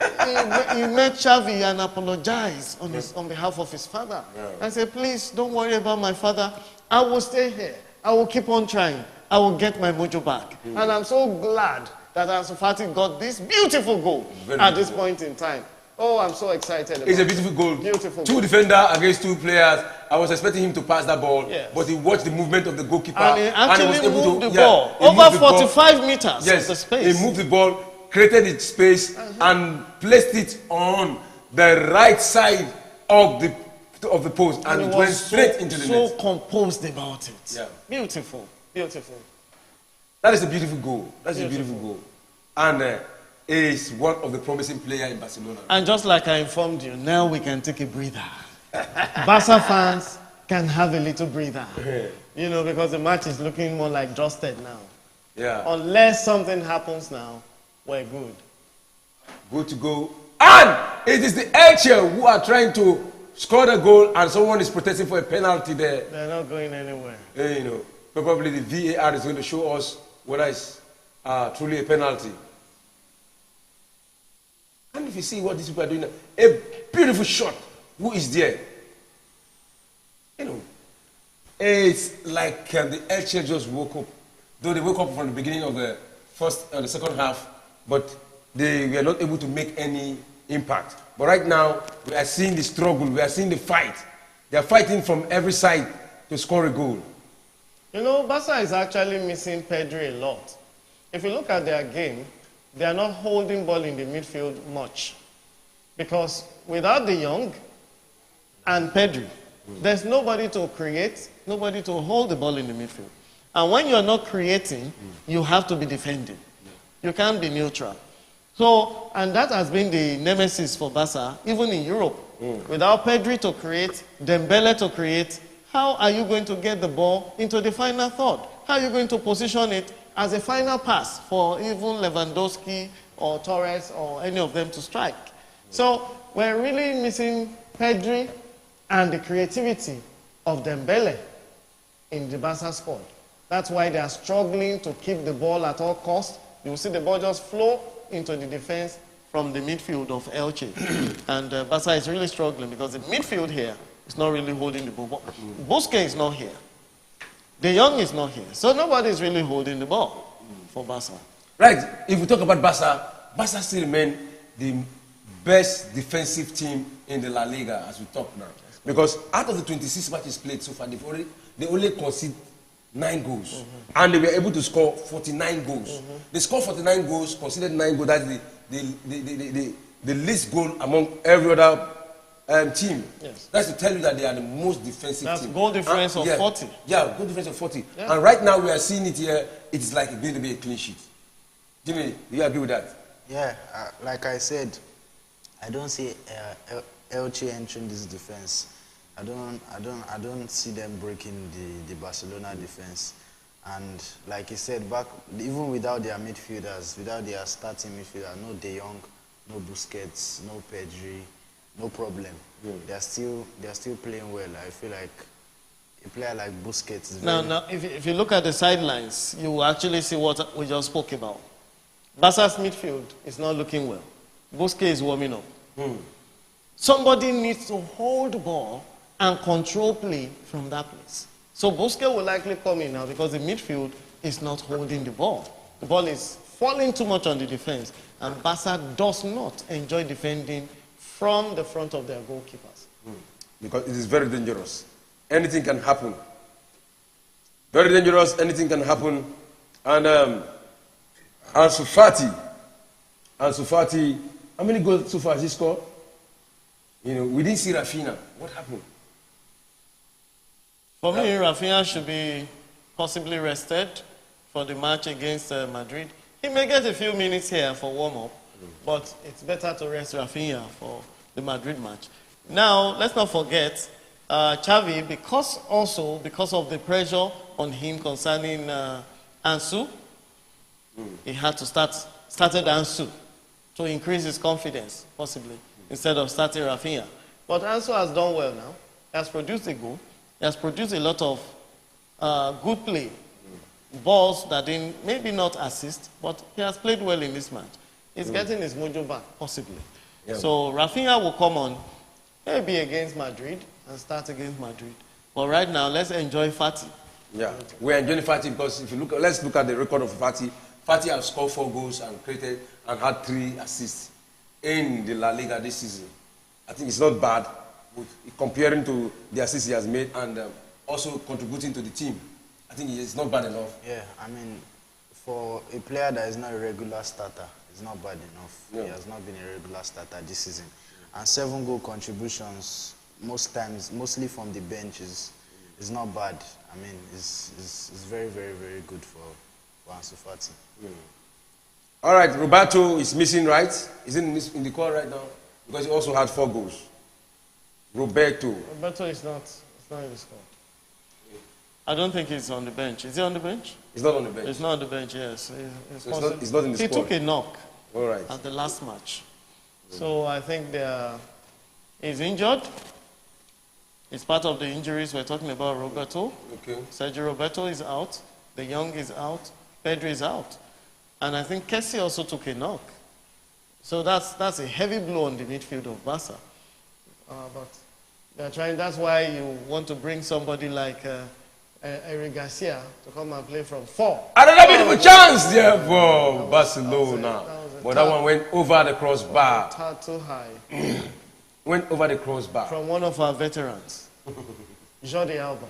He met Xavi and apologized on behalf of his father. And said, please, don't worry about my father. I will stay here. I will keep on trying. I will get my mojo back. And I'm so glad that Ansu Fati got this beautiful goal at this point in time. Oh, I'm so excited about It's a beautiful goal. Beautiful Two goal. defenders against two players. I was expecting him to pass that ball, Yes. but he watched the movement of the goalkeeper. And he actually was able moved to, the ball he over moved the ball. 45 meters Yes, of the space. he moved the ball, created its space, and placed it on the right side of the post, and it went straight into the net. So composed about it. Yeah. Beautiful, beautiful. That is a beautiful goal. That's a beautiful goal. And is one of the promising players in Barcelona. And just like I informed you, now we can take a breather. Barca fans can have a little breather. You know, because the match is looking more like dusted now. Yeah. Unless something happens now, we're good. Good to go. And it is the Elche who are trying to score the goal, and someone is protesting for a penalty there. They're not going anywhere. You know, probably the VAR is going to show us whether it's truly a penalty. And if you see what these people are doing, a beautiful shot. Who is there? You know, it's like the Elche just woke up. Though they woke up from the beginning of the second half, but they were not able to make any impact. But right now, we are seeing the struggle. We are seeing the fight. They are fighting from every side to score a goal. You know, Barca is actually missing Pedri a lot. If you look at their game, they are not holding ball in the midfield much. Because without De Jong and Pedri, there's nobody to create, nobody to hold the ball in the midfield. And when you're not creating, you have to be defending. You can't be neutral. So, and that has been the nemesis for Barca, even in Europe. Without Pedri to create, Dembele to create, how are you going to get the ball into the final third? How are you going to position it as a final pass for even Lewandowski or Torres or any of them to strike? So we're really missing Pedri and the creativity of Dembele in the Barca squad. That's why they are struggling to keep the ball at all costs. You will see the ball just flow into the defense from the midfield of Elche. And Barca is really struggling because the midfield here is not really holding the ball. Busquets is not here. De Jong is not here. So nobody is really holding the ball for Barca. Right. If we talk about Barca, Barca still remain the best defensive team in the La Liga as we talk now. Because out of the 26 matches played so far, they only conceded 9 goals. And they were able to score 49 goals. They scored 49 goals, conceded 9 goals. That's the least goal among every other team. Yes. That's to tell you that they are the most defensive That's team. goal difference of 40. Yeah, goal difference of 40. Yeah. And right now we are seeing it here. It is like going to be a clean sheet. Jimmy, do you agree with that? Yeah, like I said, I don't see Elche entering this defense. I don't see them breaking the Barcelona defense. And like you said, even without their midfielders, without their starting midfielder, no De Jong, no Busquets, no Pedri, no problem. They're still playing well. I feel like a player like Busquets is very... Now, if you look at the sidelines, you will actually see what we just spoke about. Barca's midfield is not looking well. Busquets is warming up. Somebody needs to hold the ball and control play from that place. So Busquets will likely come in now because the midfield is not holding the ball. The ball is falling too much on the defense, and Barca does not enjoy defending from the front of their goalkeepers. Because it is very dangerous. Anything can happen. Very dangerous. Anything can happen. And Ansu Fati, how many goals so far has he scored? You know, we didn't see Rafinha. What happened? For me, Rafinha should be possibly rested for the match against Madrid. He may get a few minutes here for warm-up, but it's better to rest Rafinha for the Madrid match. Now, let's not forget, Xavi, because of the pressure on him concerning Ansu, he had to started Ansu to increase his confidence, possibly, instead of starting Rafinha. But Ansu has done well now. He has produced a goal. He has produced a lot of good play. Balls that didn't, maybe not assist, but he has played well in this match. He's getting his mojo back, possibly. Yeah. So Rafinha will come on, maybe against Madrid, and start against Madrid. But right now, let's enjoy Fati. Yeah, we're enjoying Fati because if you look, let's look at the record of Fati. Fati has scored 4 goals and created and had 3 assists in the La Liga this season. I think it's not bad, comparing to the assists he has made and also contributing to the team. I think it's not bad enough. Yeah, I mean, for a player that is not a regular starter, it's not bad enough. Yeah. He has not been a regular starter this season. And 7 goal contributions, mostly from the bench, is not bad. I mean, it's very, very, very good for Ansu Fati. All right, Roberto is missing, right? He's in the call right now because he also had 4 goals. Roberto is not in the squad. I don't think he's on the bench. Is he on the bench? He's not on the bench. He's not on the bench, yes. He's not in the squad. He took a knock all right. at the last match. So I think he's injured. It's part of the injuries we're talking about. Roberto. Okay. Sergio Roberto is out. De Jong is out. Pedri is out. And I think Kessie also took a knock. So that's a heavy blow on the midfield of Barca. But they're trying. That's why you want to bring somebody like Eric Garcia to come and play from 4. Another beautiful chance there for Barcelona. But that one went over the crossbar. Too high. Went over the crossbar. From one of our veterans, Jordi Alba.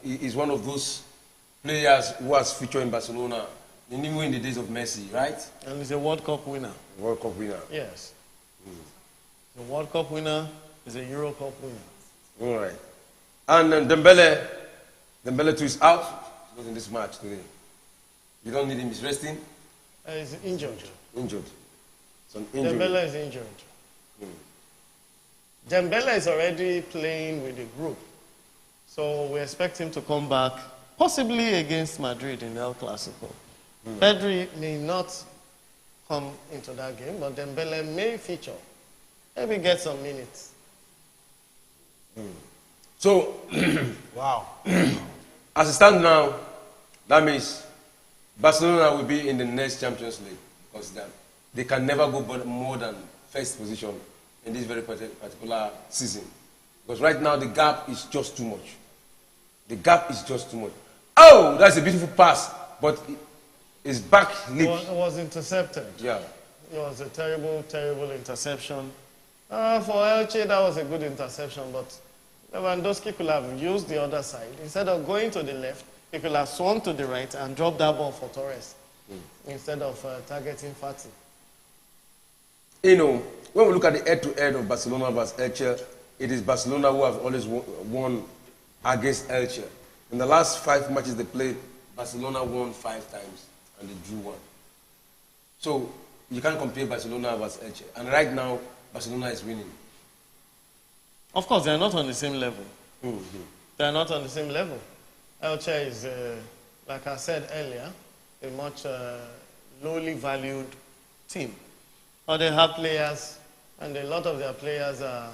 He's one of those players who was featured in Barcelona, even in the days of Messi, right? And he's a World Cup winner. World Cup winner. Yes. The World Cup winner is a Euro Cup winner. All right. And Dembele too is out. He's not in this match today. You don't need him. He's resting. He's injured. Injured. Dembele is injured. Dembele is already playing with the group. So we expect him to come back, possibly against Madrid in El Clasico. Pedri may not come into that game, but Dembele may feature. Maybe get some minutes. So, wow. As it stands now, that means Barcelona will be in the next Champions League because they can never go more than first position in this very particular season. Because right now the gap is just too much. The gap is just too much. Oh, that's a beautiful pass, but his back lip. It was intercepted. Yeah. It was a terrible, terrible interception. For Elche, that was a good interception, but Lewandowski could have used the other side. Instead of going to the left, he could have swung to the right and dropped that ball for Torres instead of targeting Fati. You know, when we look at the head-to-head of Barcelona versus Elche, it is Barcelona who have always won against Elche. In the last 5 matches they played, Barcelona won 5 times and they drew 1. So you can't compare Barcelona versus Elche. And right now, Barcelona is winning. Of course, they are not on the same level. They are not on the same level. Elche is, like I said earlier, a much lowly valued team. But they have players, and a lot of their players are...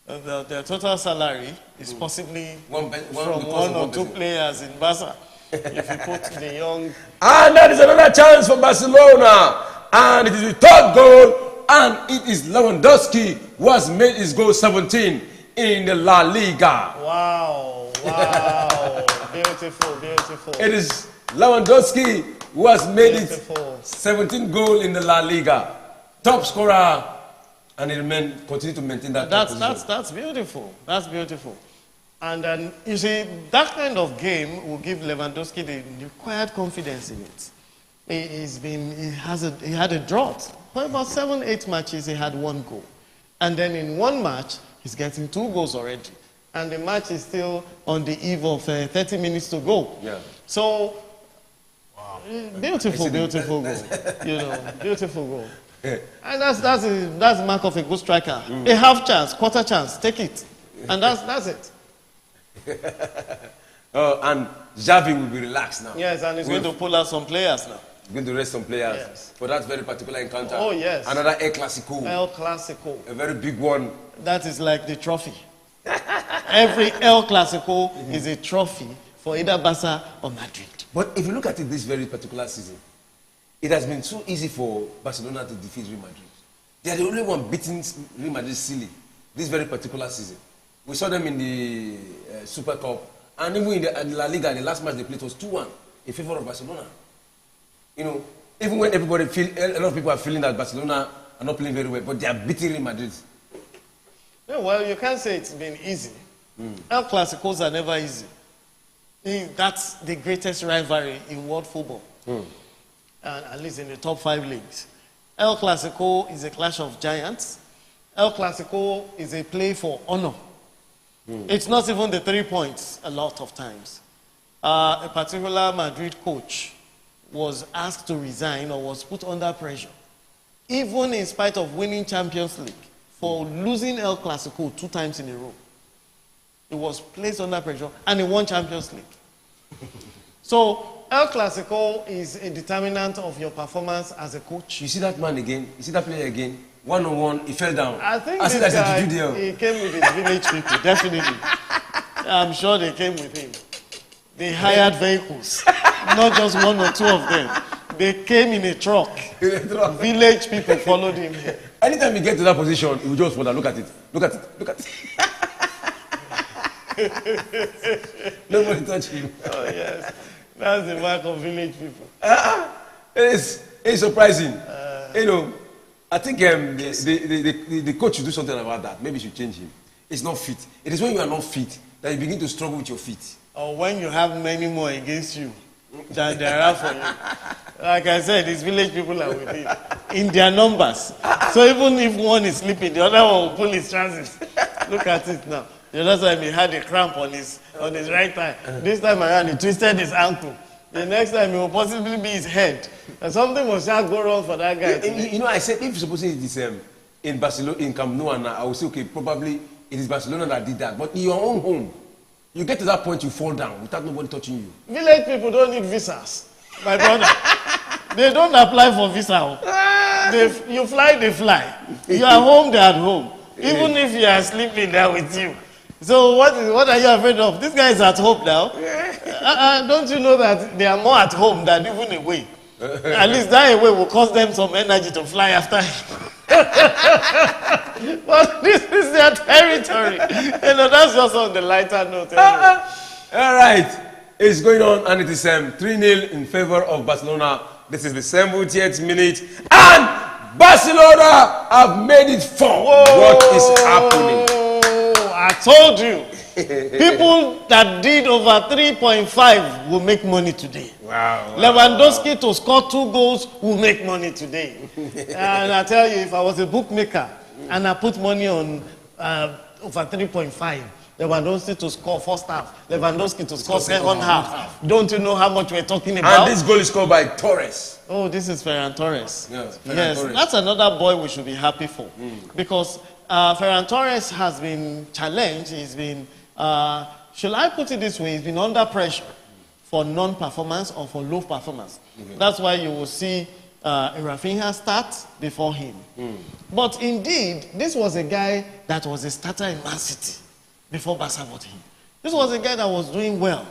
their total salary is possibly from 1 or 2 players in Barca. If you put the young... And that is another chance for Barcelona. And it is the 3rd goal. And it is Lewandowski who has made his goal 17 in the La Liga. Wow, wow. Beautiful, beautiful. It is Lewandowski who has made it 17 goal in the La Liga. Top scorer And he continue to maintain that That's position. that's beautiful. That's beautiful. And then you see that kind of game will give Lewandowski the required confidence in it. He had a drought. For about 7-8 matches, he had 1 goal. And then in 1 match, he's getting 2 goals already. And the match is still on the eve of 30 minutes to go. Yeah. So, beautiful goal. Beautiful goal. And that's the mark of a good striker. A half chance, quarter chance, take it. And that's it. And Xavi will be relaxed now. Yes, and he's going to pull out some players now. He's going to rest some players Yes. for that very particular encounter. Oh, yes. Another El Clasico. El Clasico. A very big one. That is like the trophy. Every El Clasico is a trophy for either Barca or Madrid. But if you look at it this very particular season, it has been so easy for Barcelona to defeat Real Madrid. They are the only one beating Real Madrid silly this very particular season. We saw them in the Super Cup, and even in the La Liga, the last match they played was 2-1 in favor of Barcelona. You know, even when everybody a lot of people are feeling that Barcelona are not playing very well, but they are beating Real Madrid. Yeah, well, you can't say it's been easy. El Clasicos are never easy. That's the greatest rivalry in world football, at least in the top 5 leagues. El Clasico is a clash of giants. El Clasico is a play for honor. It's not even the 3 points a lot of times. A particular Madrid coach was asked to resign or was put under pressure, even in spite of winning Champions League, for losing El Clasico 2 times in a row. He was placed under pressure and he won Champions League. So El Clasico is a determinant of your performance as a coach. You see that man again? You see that player again? 1-on-1, he fell down. I think see this that guy, video. he came with his village people, definitely. I'm sure they came with him. They hired vehicles, not just 1 or 2 of them. They came in a truck. Village people followed him here. Anytime he get to that position, he will just wonder, look at it, look at it, look at it. Nobody touch him. Oh, yes. That's the mark of village people. It's surprising. You know, I think the coach should do something about that. Maybe he should change him. It's not fit. It is when you are not fit that you begin to struggle with your feet. Or when you have many more against you than there are for you. Like I said, these village people are with him in their numbers. So even if one is sleeping, the other one will pull his chances. Look at it now. The other time he had a cramp on his right thigh. This time around he twisted his ankle. The next time it will possibly be his head. And something must just go wrong for that guy. You know, I said if supposing it is in Barcelona, in Camp Nou, and I would say okay, probably it is Barcelona that did that. But in your own home, you get to that point, you fall down without nobody touching you. Village people don't need visas, my brother. They don't apply for visa. You fly, they fly. You are home, they are at home. Even if you are sleeping there with you. So what are you afraid of? This guy is at home now. Don't you know that they are more at home than even away? At least that away will cost them some energy to fly after him. But this is their territory. You know, that's just on the lighter note. Anyway. All right. It's going on, and it is 3-0 in favor of Barcelona. This is the 70th minute, and Barcelona have made it 4. Whoa, what is happening? I told you. People that did over 3.5 will make money today. Wow. Lewandowski to score 2 goals will make money today. And I tell you, if I was a bookmaker and I put money on over 3.5, Lewandowski to score first half, Lewandowski to score second half. Don't you know how much we're talking about? And this goal is scored by Torres. Oh, this is Ferran Torres. Yes, Torres. That's another boy we should be happy for. Because Ferran Torres has been challenged. He's been, shall I put it this way, he's been under pressure for non-performance or for low performance. That's why you will see Rafinha start before him. But indeed, this was a guy that was a starter in Man City before Barca bought him. This was a guy that was doing well.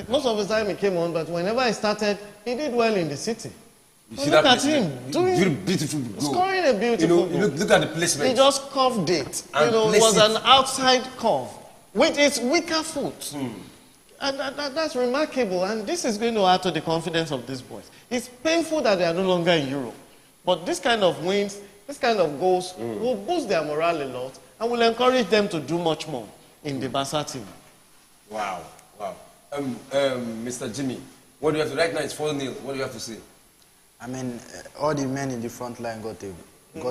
Most of the time he came on, but whenever he started, he did well in the city. Look at him doing beautiful goal. Scoring a beautiful goal. Look at the placement. He just curved it. And it was an outside curve with his weaker foot. And that's remarkable. And this is going to add to the confidence of these boys. It's painful that they are no longer in Europe. But this kind of wins this kind of goals will boost their morale a lot and will encourage them to do much more in the Barca team. Wow, wow. Mr. Jimmy, what do you have to, right now it's 4-0, what do you have to say? I mean, all the men in the front line got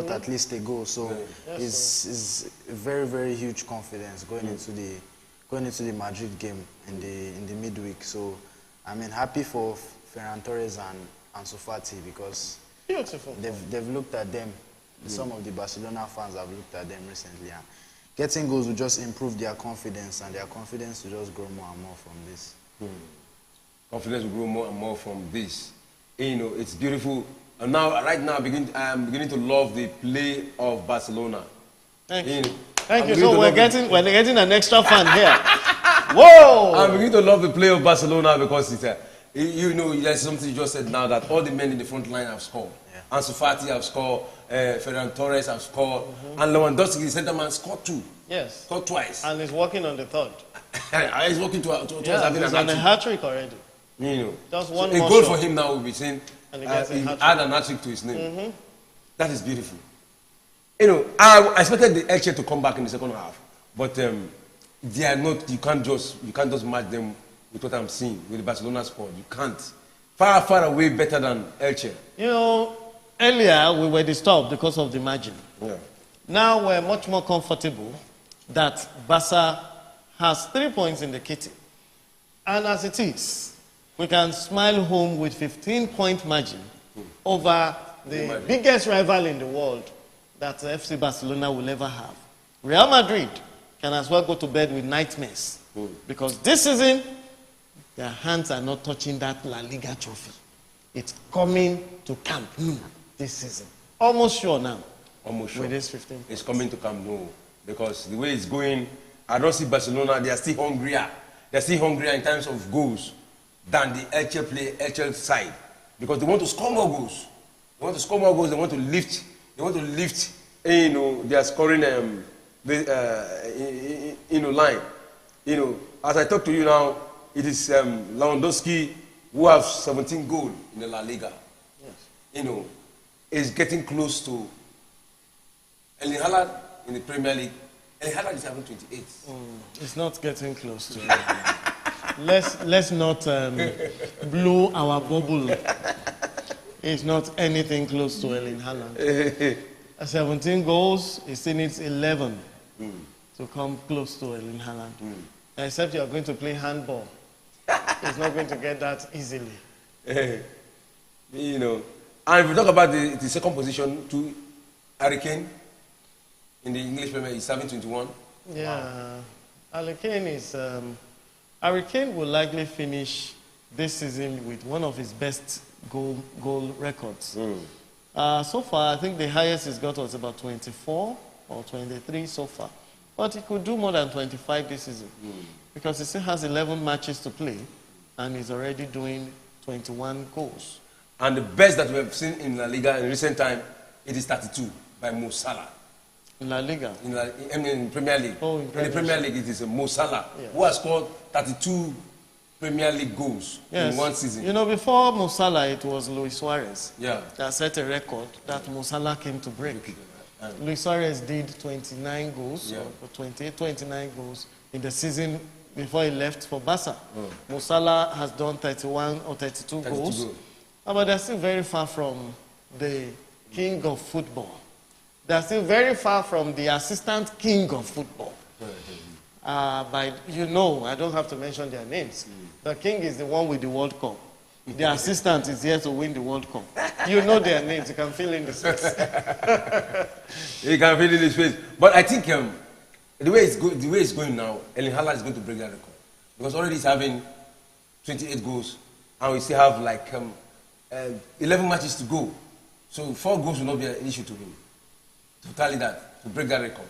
at least a goal, so it's very, very huge confidence going into the Madrid game in the midweek. So, I mean, happy for Ferran Torres and Ansu Fati because Beautiful. they've looked at them. Some of the Barcelona fans have looked at them recently, and getting goals will just improve their confidence, and their confidence will just grow more and more from this. Confidence will grow more and more from this. You know, it's beautiful. And now, right now, I'm beginning to love the play of Barcelona. Thank you. You know, Thank I'm you. beginning So to we're getting an extra fan here. Whoa! I'm beginning to love the play of Barcelona because it's you know, there's something you just said now that all the men in the front line have scored. Yeah. Ansu Fati have scored, Ferran Torres have scored, and Lewandowski, the centre man, scored 2. Yes. Scored twice. And he's working on the third. He's working towards Yeah, having he's a on a hat-trick. hat-trick already. You know, Just one so a more goal shot. for him now will be saying And he gets a he hat-trick. add an hat-trick to his name. That is beautiful. You know, I expected the Elche to come back in the second half, but they are not. You can't just match them with what I'm seeing with the Barcelona squad. You can't. Far, far away better than Elche. You know, earlier we were disturbed because of the margin. Yeah. Now we're much more comfortable that Barca has 3 points in the kitty. And as it is, we can smile home with 15-point margin over the biggest rival in the world that FC Barcelona will ever have. Real Madrid can as well go to bed with nightmares because this season, their hands are not touching that La Liga trophy. It's coming to Camp Nou this season. Almost sure now. Almost sure. With this 15. It's coming to Camp Nou because the way it's going, I don't see Barcelona. They are still hungrier. They're still hungrier in terms of goals than the Elche side because they want to score more goals. They want to score more goals. They want to lift. They want to lift. You know, they are scoring line. You know, as I talk to you now, it is Lewandowski who have 17 goals in the La Liga. Yes. You know, is getting close to Erling Haaland in the Premier League. Erling Haaland is having 28. It's not getting close to it. Let's not blow our bubble. It's not anything close to Erling Haaland. 17 goals, he still needs 11 to come close to Erling Haaland. Except you are going to play handball. He's not going to get that easily. You know, and if we talk about the second position to Harry Kane in the English Premier League, he's having 21. Yeah, Harry Kane is. Harry Kane will likely finish this season with one of his best goal records. So far, I think the highest he's got was about 24 or 23 so far. But he could do more than 25 this season because he still has 11 matches to play and he's already doing 21 goals. And the best that we have seen in La Liga in recent time, it is 32 by Mo Salah. In La Liga? In Premier League. Oh, in the Premier League, it is Mo Salah, yes, who has scored 32 Premier League goals yes, in one season. You know, before Mo Salah, it was Luis Suarez that set a record that Mo Salah came to break. Luis Suarez did 29 goals, or 28, 29 goals in the season before he left for Barca. Mo Salah has done 31 or 32 goals. But they're still very far from the king of football. They're still very far from the assistant king of football. You know, I don't have to mention their names. The king is the one with the World Cup. The assistant is here to win the World Cup. You know their names. You can fill in the space. You can fill in the space. But I think the way it's going now, Erling Haaland is going to break that record because already he's having 28 goals, and we still have like 11 matches to go. So 4 goals will not be an issue to him. To tally that, to break that record.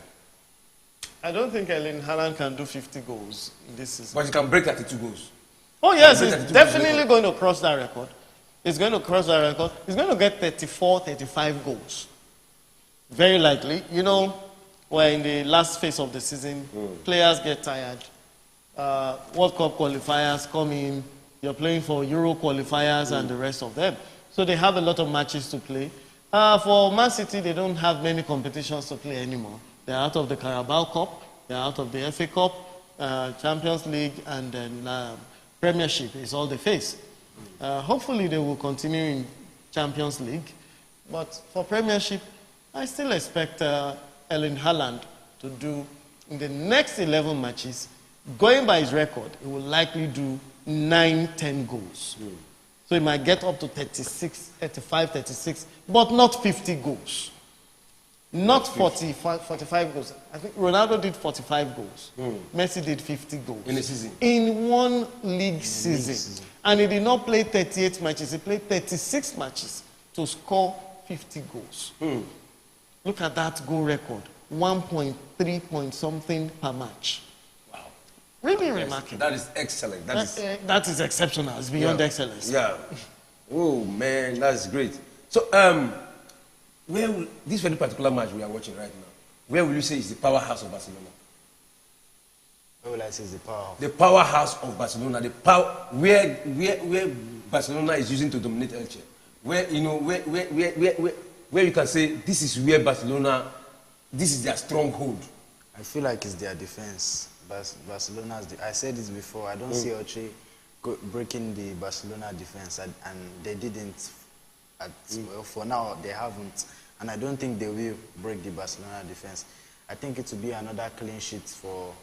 I don't think Erling Haaland can do 50 goals in this season. But he can break 32 goals. Oh yes, he's definitely going to cross that record. He's going to cross that record. He's going to get 34, 35 goals. Very likely. You know, we're in the last phase of the season. Players get tired. World Cup qualifiers come in. You're playing for Euro qualifiers and the rest of them. So they have a lot of matches to play. For Man City, they don't have many competitions to play anymore. They're out of the Carabao Cup, they're out of the FA Cup, Champions League, and then Premiership is all they face. Hopefully, they will continue in Champions League. But for Premiership, I still expect Erling Haaland to do, in the next 11 matches, going by his record, he will likely do 9-10 goals. So he might get up to 36, 35, 36, but not 50 goals. Not 45 goals. I think Ronaldo did 45 goals. Messi did 50 goals. In a season? In one league season. And he did not play 38 matches. He played 36 matches to score 50 goals. Look at that goal record. 1.3 point something per match. Wow. Really remarkable. That is excellent. That is exceptional. It's beyond excellence. Yeah. Oh, man, that's great. So, this very particular match we are watching right now, where will you say is the powerhouse of Barcelona? Where will I say is the powerhouse? The powerhouse of Barcelona, the power where Barcelona is using to dominate Elche. Where you can say this is where Barcelona, this is their stronghold. I feel like it's their defense. Barcelona's. I said this before. I don't see Elche breaking the Barcelona defense, and they didn't. Well, for now, they haven't, and I don't think they will break the Barcelona defense. I think it will be another clean sheet for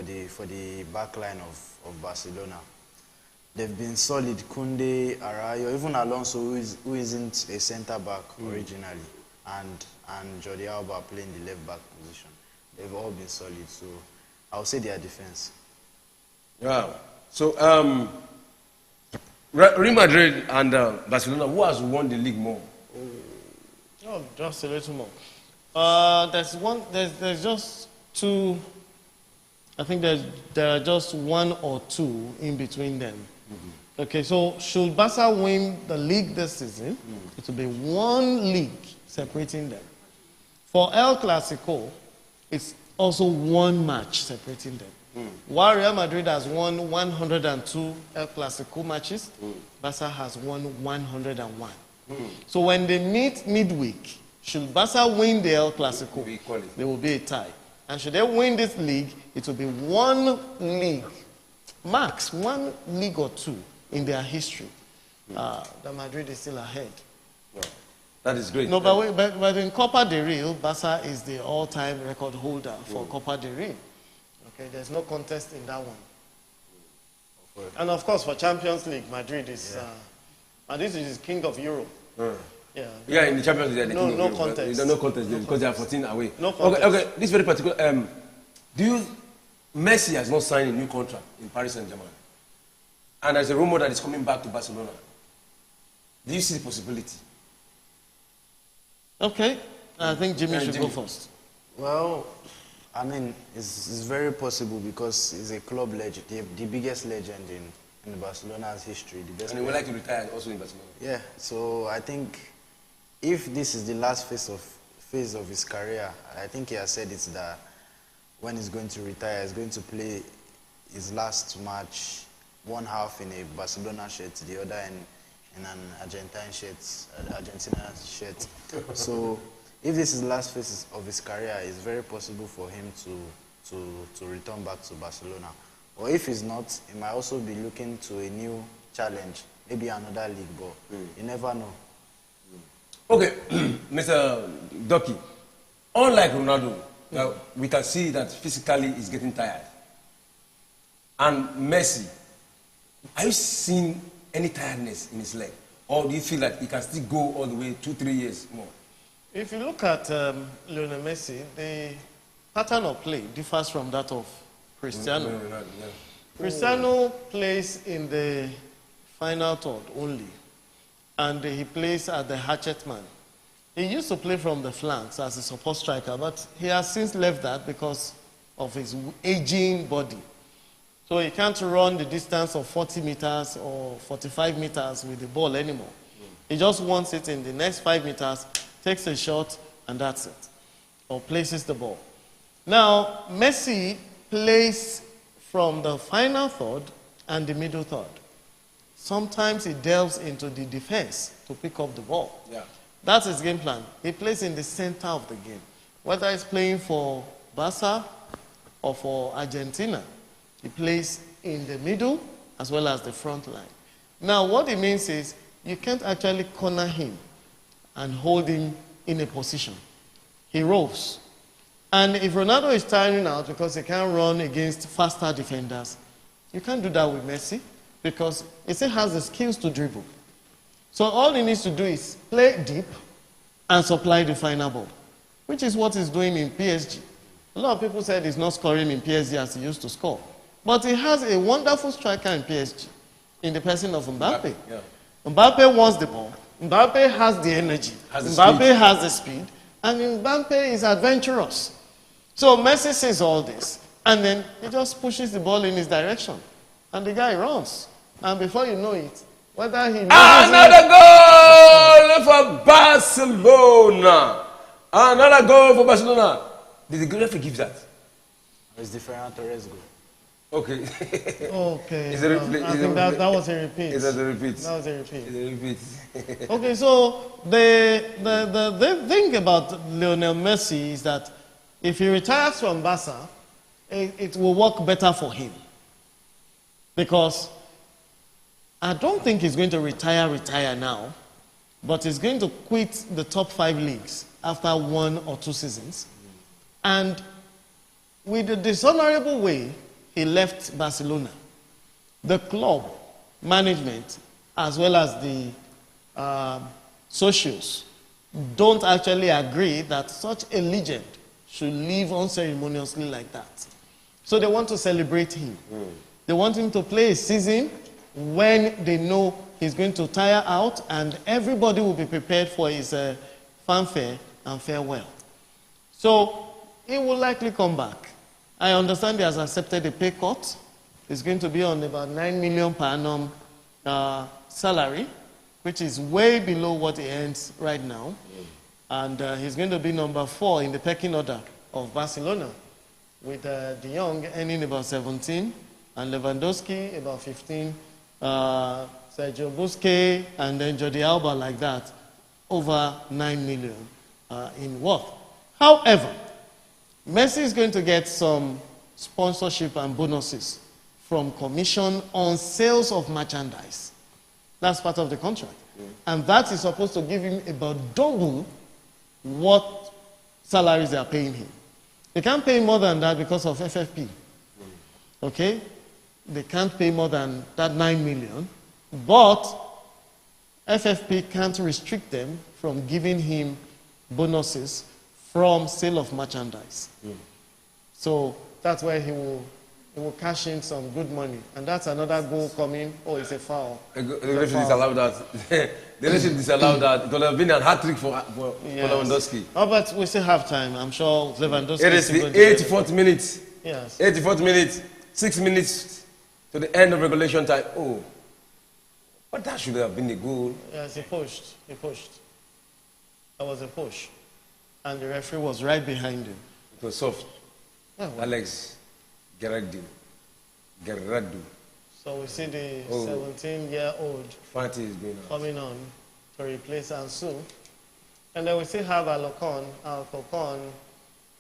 the back line of Barcelona. They've been solid. Koundé, Araujo, even Alonso, who isn't a centre back originally, and Jordi Alba playing the left back position. They've all been solid. So I'll say their defense. Yeah. So Real Madrid and Barcelona, who has won the league more? Oh, just a little more. There's just two. I think there are just one or two in between them. Okay, so should Barca win the league this season, it will be one league separating them. For El Clasico, it's also one match separating them. While Real Madrid has won 102 El Clasico matches, Barca has won 101. So when they meet midweek, should Barca win the El Clasico, there will be a tie. And should they win this league, it will be one league, max one league or two in their history. The Madrid is still ahead. Wow. That is great. No, but in Copa del Rey, Barca is the all-time record holder for Copa del Rey. Okay, there's no contest in that one. And of course, for Champions League, Madrid is king of Europe. Yeah, in the Champions League, no contest. No contest because they are 14 away. No contest. Okay, this very particular. Messi has not signed a new contract in Paris Saint-Germain, and there's a rumor that he's coming back to Barcelona. Do you see the possibility? Okay, I think Jimmy should go first. Well, I mean, it's very possible because he's a club legend, the biggest legend in Barcelona's history. The best and he would like to retire also in Barcelona. Yeah, so I think if this is the last phase of his career, I think he has said it's that when he's going to retire, he's going to play his last match, one half in a Barcelona shirt, the other in an Argentina shirt. So if this is the last phase of his career, it's very possible for him to return back to Barcelona. Or if he's not, he might also be looking to a new challenge, maybe another league, but you never know. Okay, Mr. Ducky, unlike Ronaldo, we can see that physically he's getting tired. And Messi, are you seeing any tiredness in his leg? Or do you feel that he can still go all the way 2-3 years more? If you look at Lionel Messi, the pattern of play differs from that of Cristiano. Cristiano plays in the final third only, and he plays at the hatchet man. He used to play from the flanks as a support striker, but he has since left that because of his aging body. So he can't run the distance of 40 meters or 45 meters with the ball anymore. He just wants it in the next 5 meters, takes a shot, and that's it. Or places the ball. Now, Messi plays from the final third and the middle third. Sometimes he delves into the defense to pick up the ball. Yeah. That's his game plan. He plays in the center of the game. Whether he's playing for Barca or for Argentina, he plays in the middle as well as the front line. Now, what it means is you can't actually corner him and hold him in a position. He roves. And if Ronaldo is tiring out because he can't run against faster defenders, you can't do that with Messi because he still has the skills to dribble. So all he needs to do is play deep and supply the final ball, which is what he's doing in PSG. A lot of people said he's not scoring in PSG as he used to score. But he has a wonderful striker in PSG, in the person of Mbappe. Yeah. Mbappe wants the ball. Mbappe has the energy. Mbappe has the speed. And Mbappe is adventurous. So Messi sees all this. And then he just pushes the ball in his direction. And the guy runs. And before you know it, whether he another goal for Barcelona. Another goal for Barcelona. Did the referee give that? It's the Ferran Torres goal. Okay. Okay. It's a replay. I think that was a repeat. It's a repeat. That was a repeat. It's a repeat. Okay, so the thing about Lionel Messi is that if he retires from Barca, it will work better for him. Because I don't think he's going to retire now, but he's going to quit the top 5 leagues after 1 or 2 seasons. And with the dishonorable way he left Barcelona, the club management as well as the socials don't actually agree that such a legend should leave unceremoniously like that. So they want to celebrate him. They want him to play a season when they know he's going to tire out and everybody will be prepared for his fanfare and farewell. So he will likely come back. I understand he has accepted a pay cut. He's going to be on about 9 million per annum salary, which is way below what he earns right now. And he's going to be number 4 in the pecking order of Barcelona, with De Jong earning about 17, and Lewandowski about 15, Sergio Busquets, and then Jordi Alba like that, over 9 million in worth. However, Messi is going to get some sponsorship and bonuses from commission on sales of merchandise. That's part of the contract. And that is supposed to give him about double what salaries they are paying him. They can't pay more than that because of FFP. Okay? They can't pay more than that 9 million. But FFP can't restrict them from giving him bonuses from sale of merchandise. So that's where he will cash in some good money. And that's another goal coming. Oh, it's a foul. The referee disallowed that. The referee disallowed that. It would have been a hat-trick for Lewandowski. Oh, but we still have time. I'm sure Lewandowski It is the 84th minute. Yes. 84th minute. 6 minutes to the end of regulation time. Oh. But that should have been a goal. Yes, he pushed. He pushed. That was a push. And the referee was right behind him. It was soft. Yeah, well, Alex Gerardo. so we see the Oh. 17-year-old Fati is going out. coming on to replace Ansu. And then we still have Alcon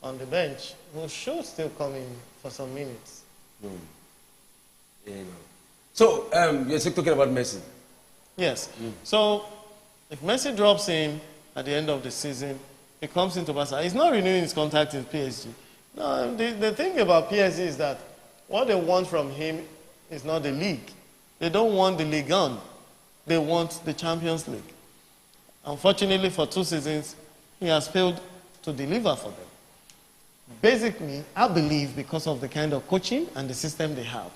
on the bench, who should still come in for some minutes. Yeah, you know. So, you're still talking about Messi. Yes. So, if Messi drops in at the end of the season, he comes into Barca. He's not renewing his contract in PSG. No, the thing about PSG is that what they want from him is not the league. They don't want the Ligue 1. They want the Champions League. Unfortunately, for 2 seasons, he has failed to deliver for them. Basically, I believe because of the kind of coaching and the system they have.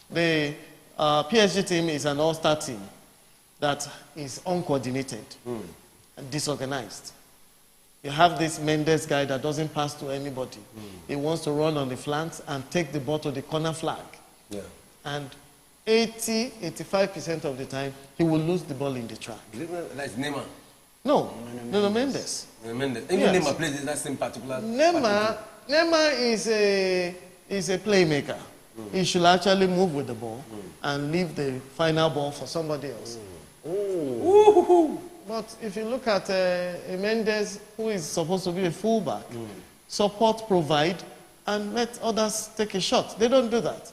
The PSG team is an all-star team that is uncoordinated and disorganized. You have this Mendes guy that doesn't pass to anybody. He wants to run on the flanks and take the ball to the corner flag. Yeah. And 85% of the time, he will lose the ball in the track. Like Neymar. No, Mendes. Mendes. Even Yes. Neymar plays in that same particular. Neymar is a playmaker. He should actually move with the ball and leave the final ball for somebody else. But if you look at Mendes, who is supposed to be a fullback, support, provide, and let others take a shot. They don't do that.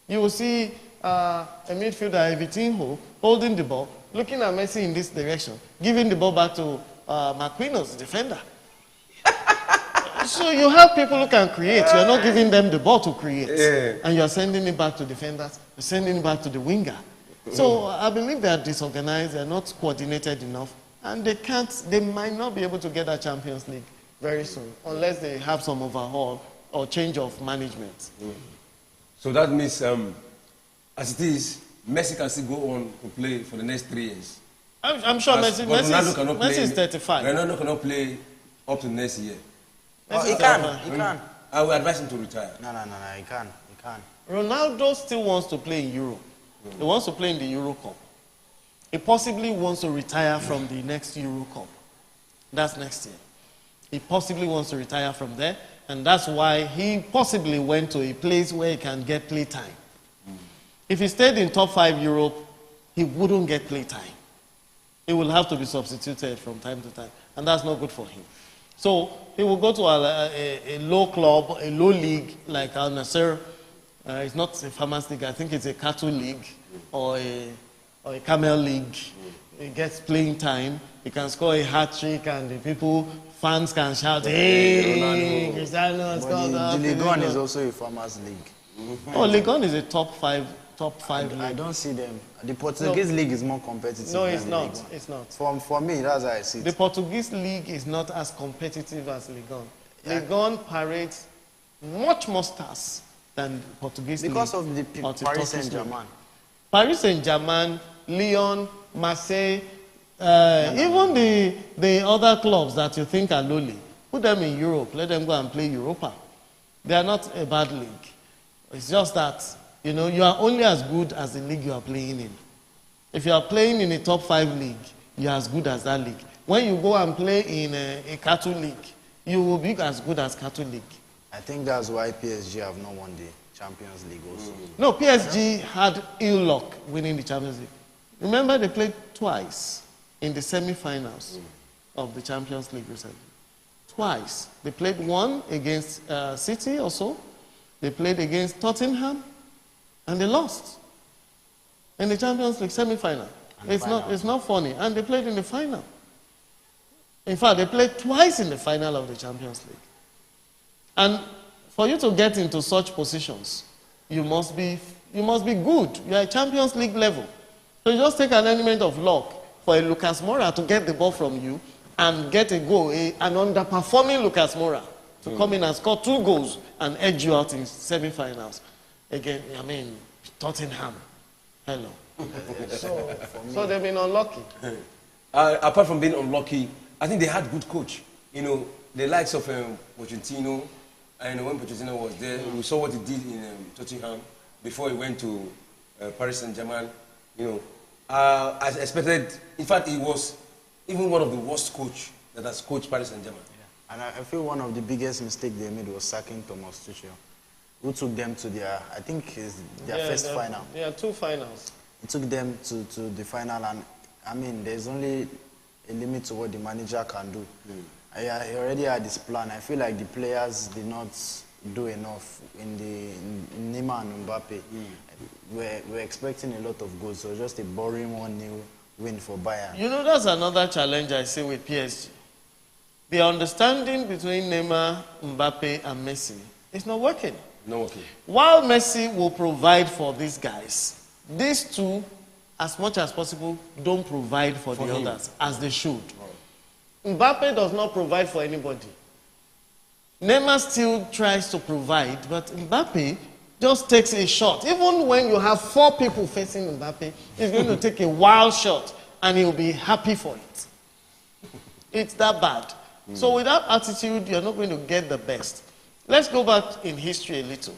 You will see a midfielder, Vitinho, holding the ball, looking at Messi in this direction, giving the ball back to Marquinhos, the defender. So you have people who can create. You're not giving them the ball to create. And you're sending it back to defenders. You're sending it back to the winger. So I believe they are disorganized. They're not coordinated enough. And they might not be able to get that Champions League very soon, unless they have some overhaul or change of management. So that means, as it is, Messi can still go on to play for the next 3 years. I'm sure Messi is 35. Ronaldo cannot play up to next year. Oh, he can. I will advise him to retire. No, he can. Ronaldo still wants to play in Europe. He wants to play in the Euro Cup. He possibly wants to retire from the next Euro Cup. That's next year. He possibly wants to retire from there, and that's why he possibly went to a place where he can get play time. If he stayed in top 5 Europe, he wouldn't get play time. He will have to be substituted from time to time, and that's not good for him. So he will go to a low club, a low league like Al Nassr. It's not a farmers league. I think it's a cattle league or a camel league. He gets playing time. He can score a hat trick, and the fans can shout, "Hey, Cristiano has scored!" The Ligue 1 is also a farmers league. Oh, Ligue 1 is a top five league. I don't see them. The Portuguese league is more competitive. No, than it's the not. Ligue 1. It's not. For me, that's how I see it. The Portuguese league is not as competitive as Ligue 1. Ligue 1 parades much more stars than Portuguese Because league. of the or the Paris Turkish Saint-Germain. league. Paris Saint-Germain, Lyon, Marseille, even the other clubs that you think are lowly, put them in Europe. Let them go and play Europa. They are not a bad league. It's just that, you are only as good as the league you are playing in. If you are playing in a top 5 league, you are as good as that league. When you go and play in a cattle league, you will be as good as cattle league. I think that's why PSG have not won the Champions League also. No, PSG had ill luck winning the Champions League. Remember, they played twice in the semi-finals of the Champions League recently. Twice. They played one against City or so. They played against Tottenham, and they lost in the Champions League semi-final. It's not funny. And they played in the final. In fact, they played twice in the final of the Champions League. And for you to get into such positions, you must be good. You are at Champions League level. So you just take an element of luck for a Lucas Moura to get the ball from you and get a goal, an underperforming Lucas Moura to come in and score 2 goals and edge you out in semi-finals. Again, Tottenham. Hello. So they've been unlucky. Apart from being unlucky, I think they had good coach. The likes of Pochettino, and when Pochettino was there, we saw what he did in Tottenham before he went to Paris Saint-Germain. As expected, in fact, he was even one of the worst coach that has coached Paris Saint-Germain. Yeah. And I feel one of the biggest mistakes they made was sacking Thomas Tuchel, who took them to their first final. Yeah, 2 finals. He took them to the final, and there's only a limit to what the manager can do. He already had this plan. I feel like the players did not do enough in Neymar and Mbappe. We're expecting a lot of goals, so just a boring 1-0 win for Bayern. That's another challenge I see with PSG. The understanding between Neymar, Mbappe, and Messi is not working. Not working. While Messi will provide for these guys, these two, as much as possible, don't provide for the others as they should. Mbappe does not provide for anybody. Neymar still tries to provide, but Mbappe just takes a shot. Even when you have 4 people facing Mbappe, he's going to take a wild shot and he'll be happy for it. It's that bad. So with that attitude, you're not going to get the best. Let's go back in history a little.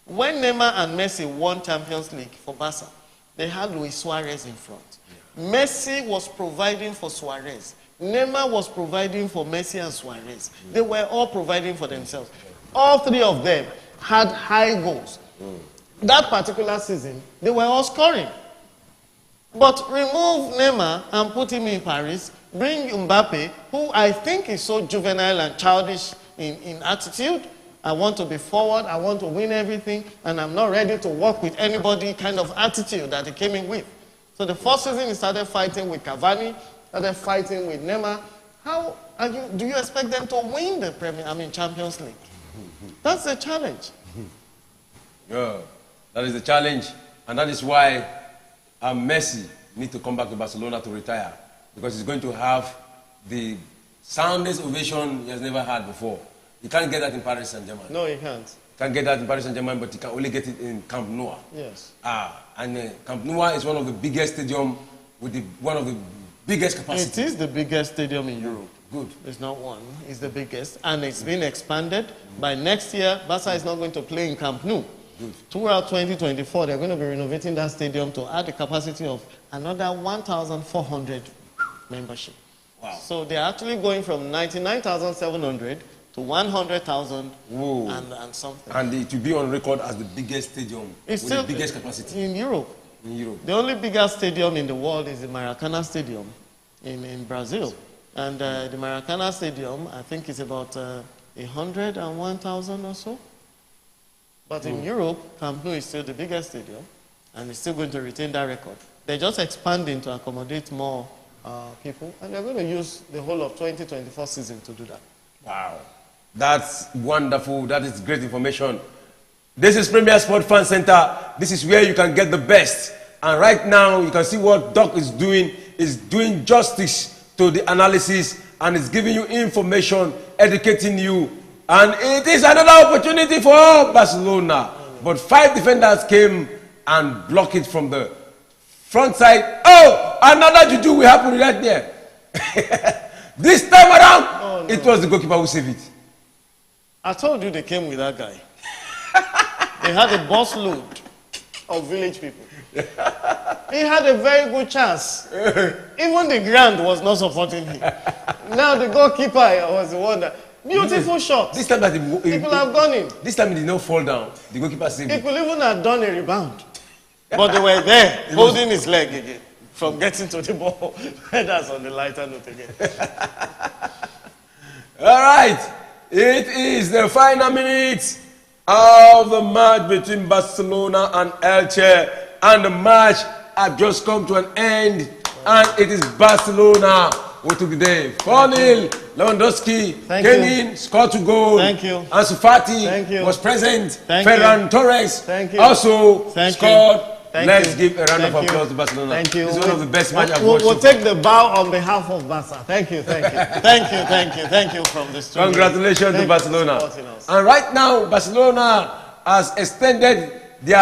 When Neymar and Messi won Champions League for Barca, they had Luis Suarez in front. Messi was providing for Suarez. Neymar was providing for Messi and Suarez. They were all providing for themselves. All 3 of them had high goals. That particular season, they were all scoring. But remove Neymar and put him in Paris. Bring Mbappe, who I think is so juvenile and childish in attitude. I want to be forward, I want to win everything, and I'm not ready to work with anybody kind of attitude that he came in with. So the first season he started fighting with Cavani, started fighting with Neymar. Do you expect them to win the Champions League? That's the challenge. Yeah, that is the challenge, and that is why Messi needs to come back to Barcelona to retire, because he's going to have the soundest ovation he has never had before. You can't get that in Paris Saint-Germain. No, you can't. Can't get that in Paris Saint-Germain, but you can only get it in Camp Nou. Yes. And Camp Nou is one of the biggest stadiums with one of the biggest capacity. It is the biggest stadium in Europe. Good. It's not one. It's the biggest, and it's been expanded. By next year, Barca is not going to play in Camp Nou. Good. Throughout 2024, they're going to be renovating that stadium to add a capacity of another 1,400 membership. Wow. So they're actually going from 99,700 to 100,000 and something. And it will be on record as the biggest stadium It's with still the biggest capacity. in Europe. In Europe. The only biggest stadium in the world is the Maracanã Stadium in Brazil. And the Maracanã Stadium, I think, is about 101,000 or so. But in Europe, Camp Nou is still the biggest stadium, and it's still going to retain that record. They're just expanding to accommodate more people, and they're going to use the whole of 2024 season to do that. Wow. That's wonderful. That is great information. This is Premier Sport Fan Center. This is where you can get the best. And right now, you can see what Doc is doing. Is doing justice to the analysis, and is giving you information, educating you. And it is another opportunity for Barcelona. But 5 defenders came and blocked it from the front side. Oh, another juju will happen right there. This time around, it was the goalkeeper who saved it. I told you they came with that guy. They had a bus load of village people. He had a very good chance. Even the ground was not supporting him. Now the goalkeeper was the one that... Beautiful shot. This time that people have gone in. This time he did not fall down. The goalkeeper saved it. People even had done a rebound. But they were there, holding his leg again from getting to the ball. That's on the lighter note again. All right. It is the final minutes of the match between Barcelona and Elche. And the match had just come to an end. And it is Barcelona who took the day. 4-0. Lewandowski came in, scored 2 goals. Thank you. Ansu Fati was present. Thank Ferran you. Torres Thank you. also scored. Let's give a round of applause to Barcelona. Thank you. It's one of the best matches I've watched. We'll take the bow on behalf of Barca. Thank you, thank you. Thank you from the studio. Congratulations to Barcelona. And right now, Barcelona has extended the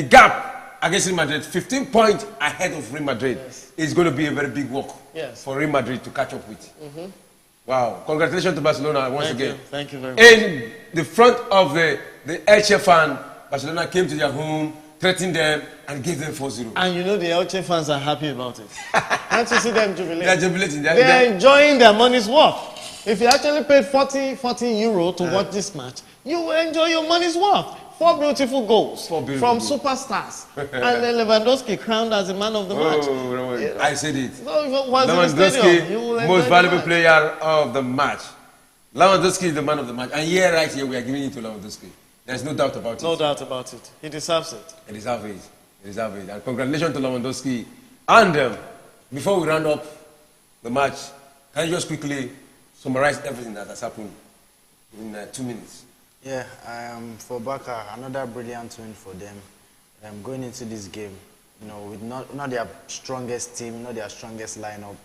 gap against Real Madrid. 15 points ahead of Real Madrid. Yes. It's going to be a very big work for Real Madrid to catch up with. Wow. Congratulations to Barcelona once again. Thank you very much. In the front of the Elche fan, Barcelona came to their home, threatened them, and gave them 4-0. And you know the Elche fans are happy about it. Can't you see them jubilating? They're jubilating. They're enjoying their money's worth. If you actually paid 40 euro to watch this match, you will enjoy your money's worth. 4 beautiful goals from superstars. And then Lewandowski crowned as the man of the match. I said it. So Lewandowski, most valuable player of the match. Lewandowski is the man of the match. And here, right here, we are giving it to Lewandowski. There's no doubt about it. No doubt about it. He deserves it. He deserves it. He deserves it. And congratulations to Lewandowski. And before we round up the match, can you just quickly summarize everything that has happened in 2 minutes? Yeah, for Barca, another brilliant win for them. Going into this game, with not their strongest team, not their strongest lineup,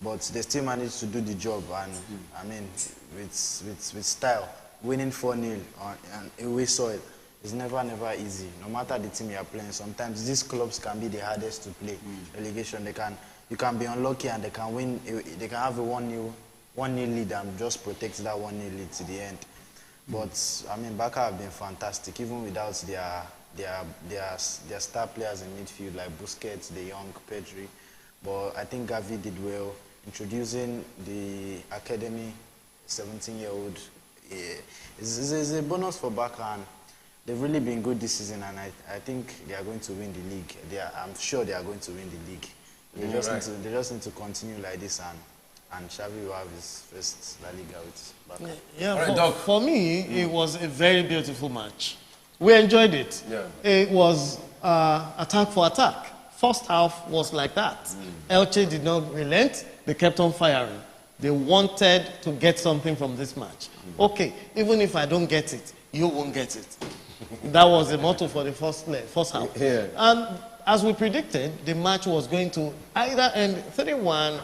but they still managed to do the job. And I mean, with style. Winning 4-0 on away soil is never easy. No matter the team you are playing, sometimes these clubs can be the hardest to play. Relegation, you can be unlucky and they can win. They can have a 1-0 lead and just protect that 1-0 lead to the end. But I mean, Barca have been fantastic, even without their star players in midfield like Busquets, De Jong, Pedri. But I think Gavi did well introducing the academy 17-year-old. It's a bonus for Barca, and they've really been good this season, and I think they are going to win the league. I'm sure they are going to win the league. They just need to continue like this, and Xavi will have his first La Liga with Barca. Yeah, for me, it was a very beautiful match. We enjoyed it. Yeah. It was attack for attack. First half was like that. Elche did not relent. They kept on firing. They wanted to get something from this match. Okay, even if I don't get it, you won't get it. That was the motto for the first half. Yeah. And as we predicted, the match was going to either end 3-1,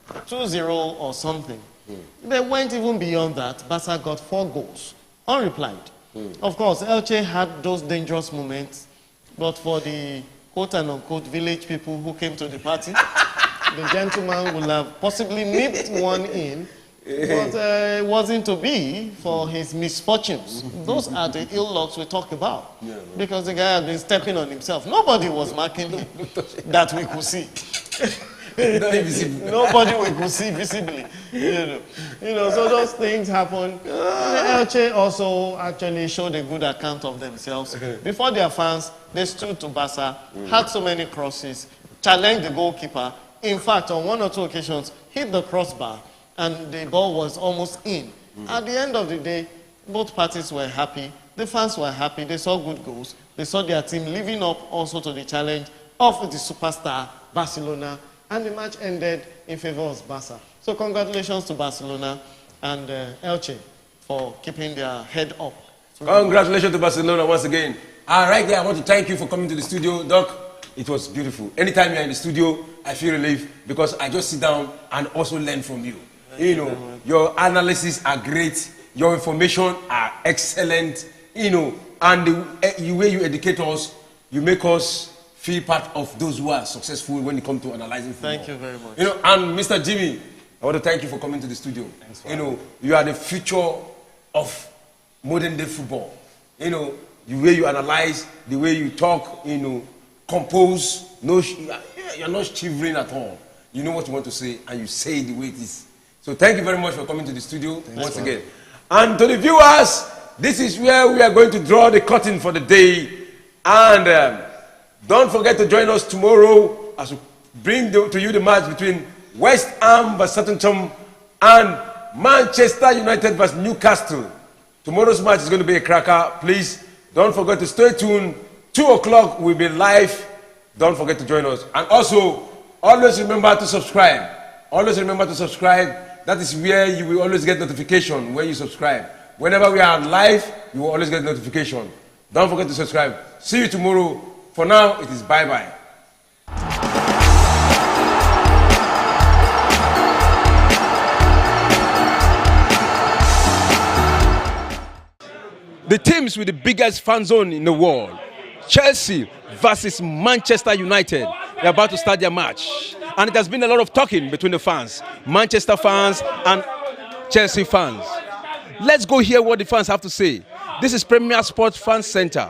2-0 or something. They went even beyond that. Barca got 4 goals, unreplied. Of course, Elche had those dangerous moments, but for the quote-unquote village people who came to the party, the gentleman would have possibly nipped one in, but it wasn't to be for his misfortunes. Those are the ill lucks we talk about, because the guy had been stepping on himself. Nobody was marking him that we could see. Nobody we could see visibly. You know, so those things happen. Elche also actually showed a good account of themselves. Before their fans, they stood to Barca, had so many crosses, challenged the goalkeeper. In fact, on 1 or 2 occasions, hit the crossbar, and the ball was almost in. At the end of the day, both parties were happy. The fans were happy. They saw good goals. They saw their team living up also to the challenge of the superstar Barcelona. And the match ended in favor of Barca. So congratulations to Barcelona and Elche for keeping their head up. Congratulations to Barcelona once again. Right there, I want to thank you for coming to the studio, Doc. It was beautiful. Anytime you're in the studio, I feel relief because I just sit down and also learn from you. Your analysis are great. Your information are excellent. And the way you educate us, you make us feel part of those who are successful when it comes to analyzing football. Thank you very much. And Mr. Jimmy, I want to thank you for coming to the studio. Thanks for you are the future of modern day football. The way you analyze, the way you talk, compose. You're not shivering at all. You know what you want to say, and you say it the way it is. So thank you very much for coming to the studio once again. And to the viewers, this is where we are going to draw the curtain for the day. And don't forget to join us tomorrow as we bring to you the match between West Ham vs Southampton and Manchester United vs Newcastle. Tomorrow's match is going to be a cracker. Please don't forget to stay tuned. 2 o'clock we'll be live. Don't forget to join us. And also, always remember to subscribe. Always remember to subscribe. That is where you will always get notification when you subscribe. Whenever we are live, you will always get notification. Don't forget to subscribe. See you tomorrow. For now, it is bye-bye. The teams with the biggest fan zone in the world, Chelsea versus Manchester United. They're about to start their match. And it has been a lot of talking between the fans, Manchester fans and Chelsea fans. Let's go hear what the fans have to say. This is Premier Sports Fan Center.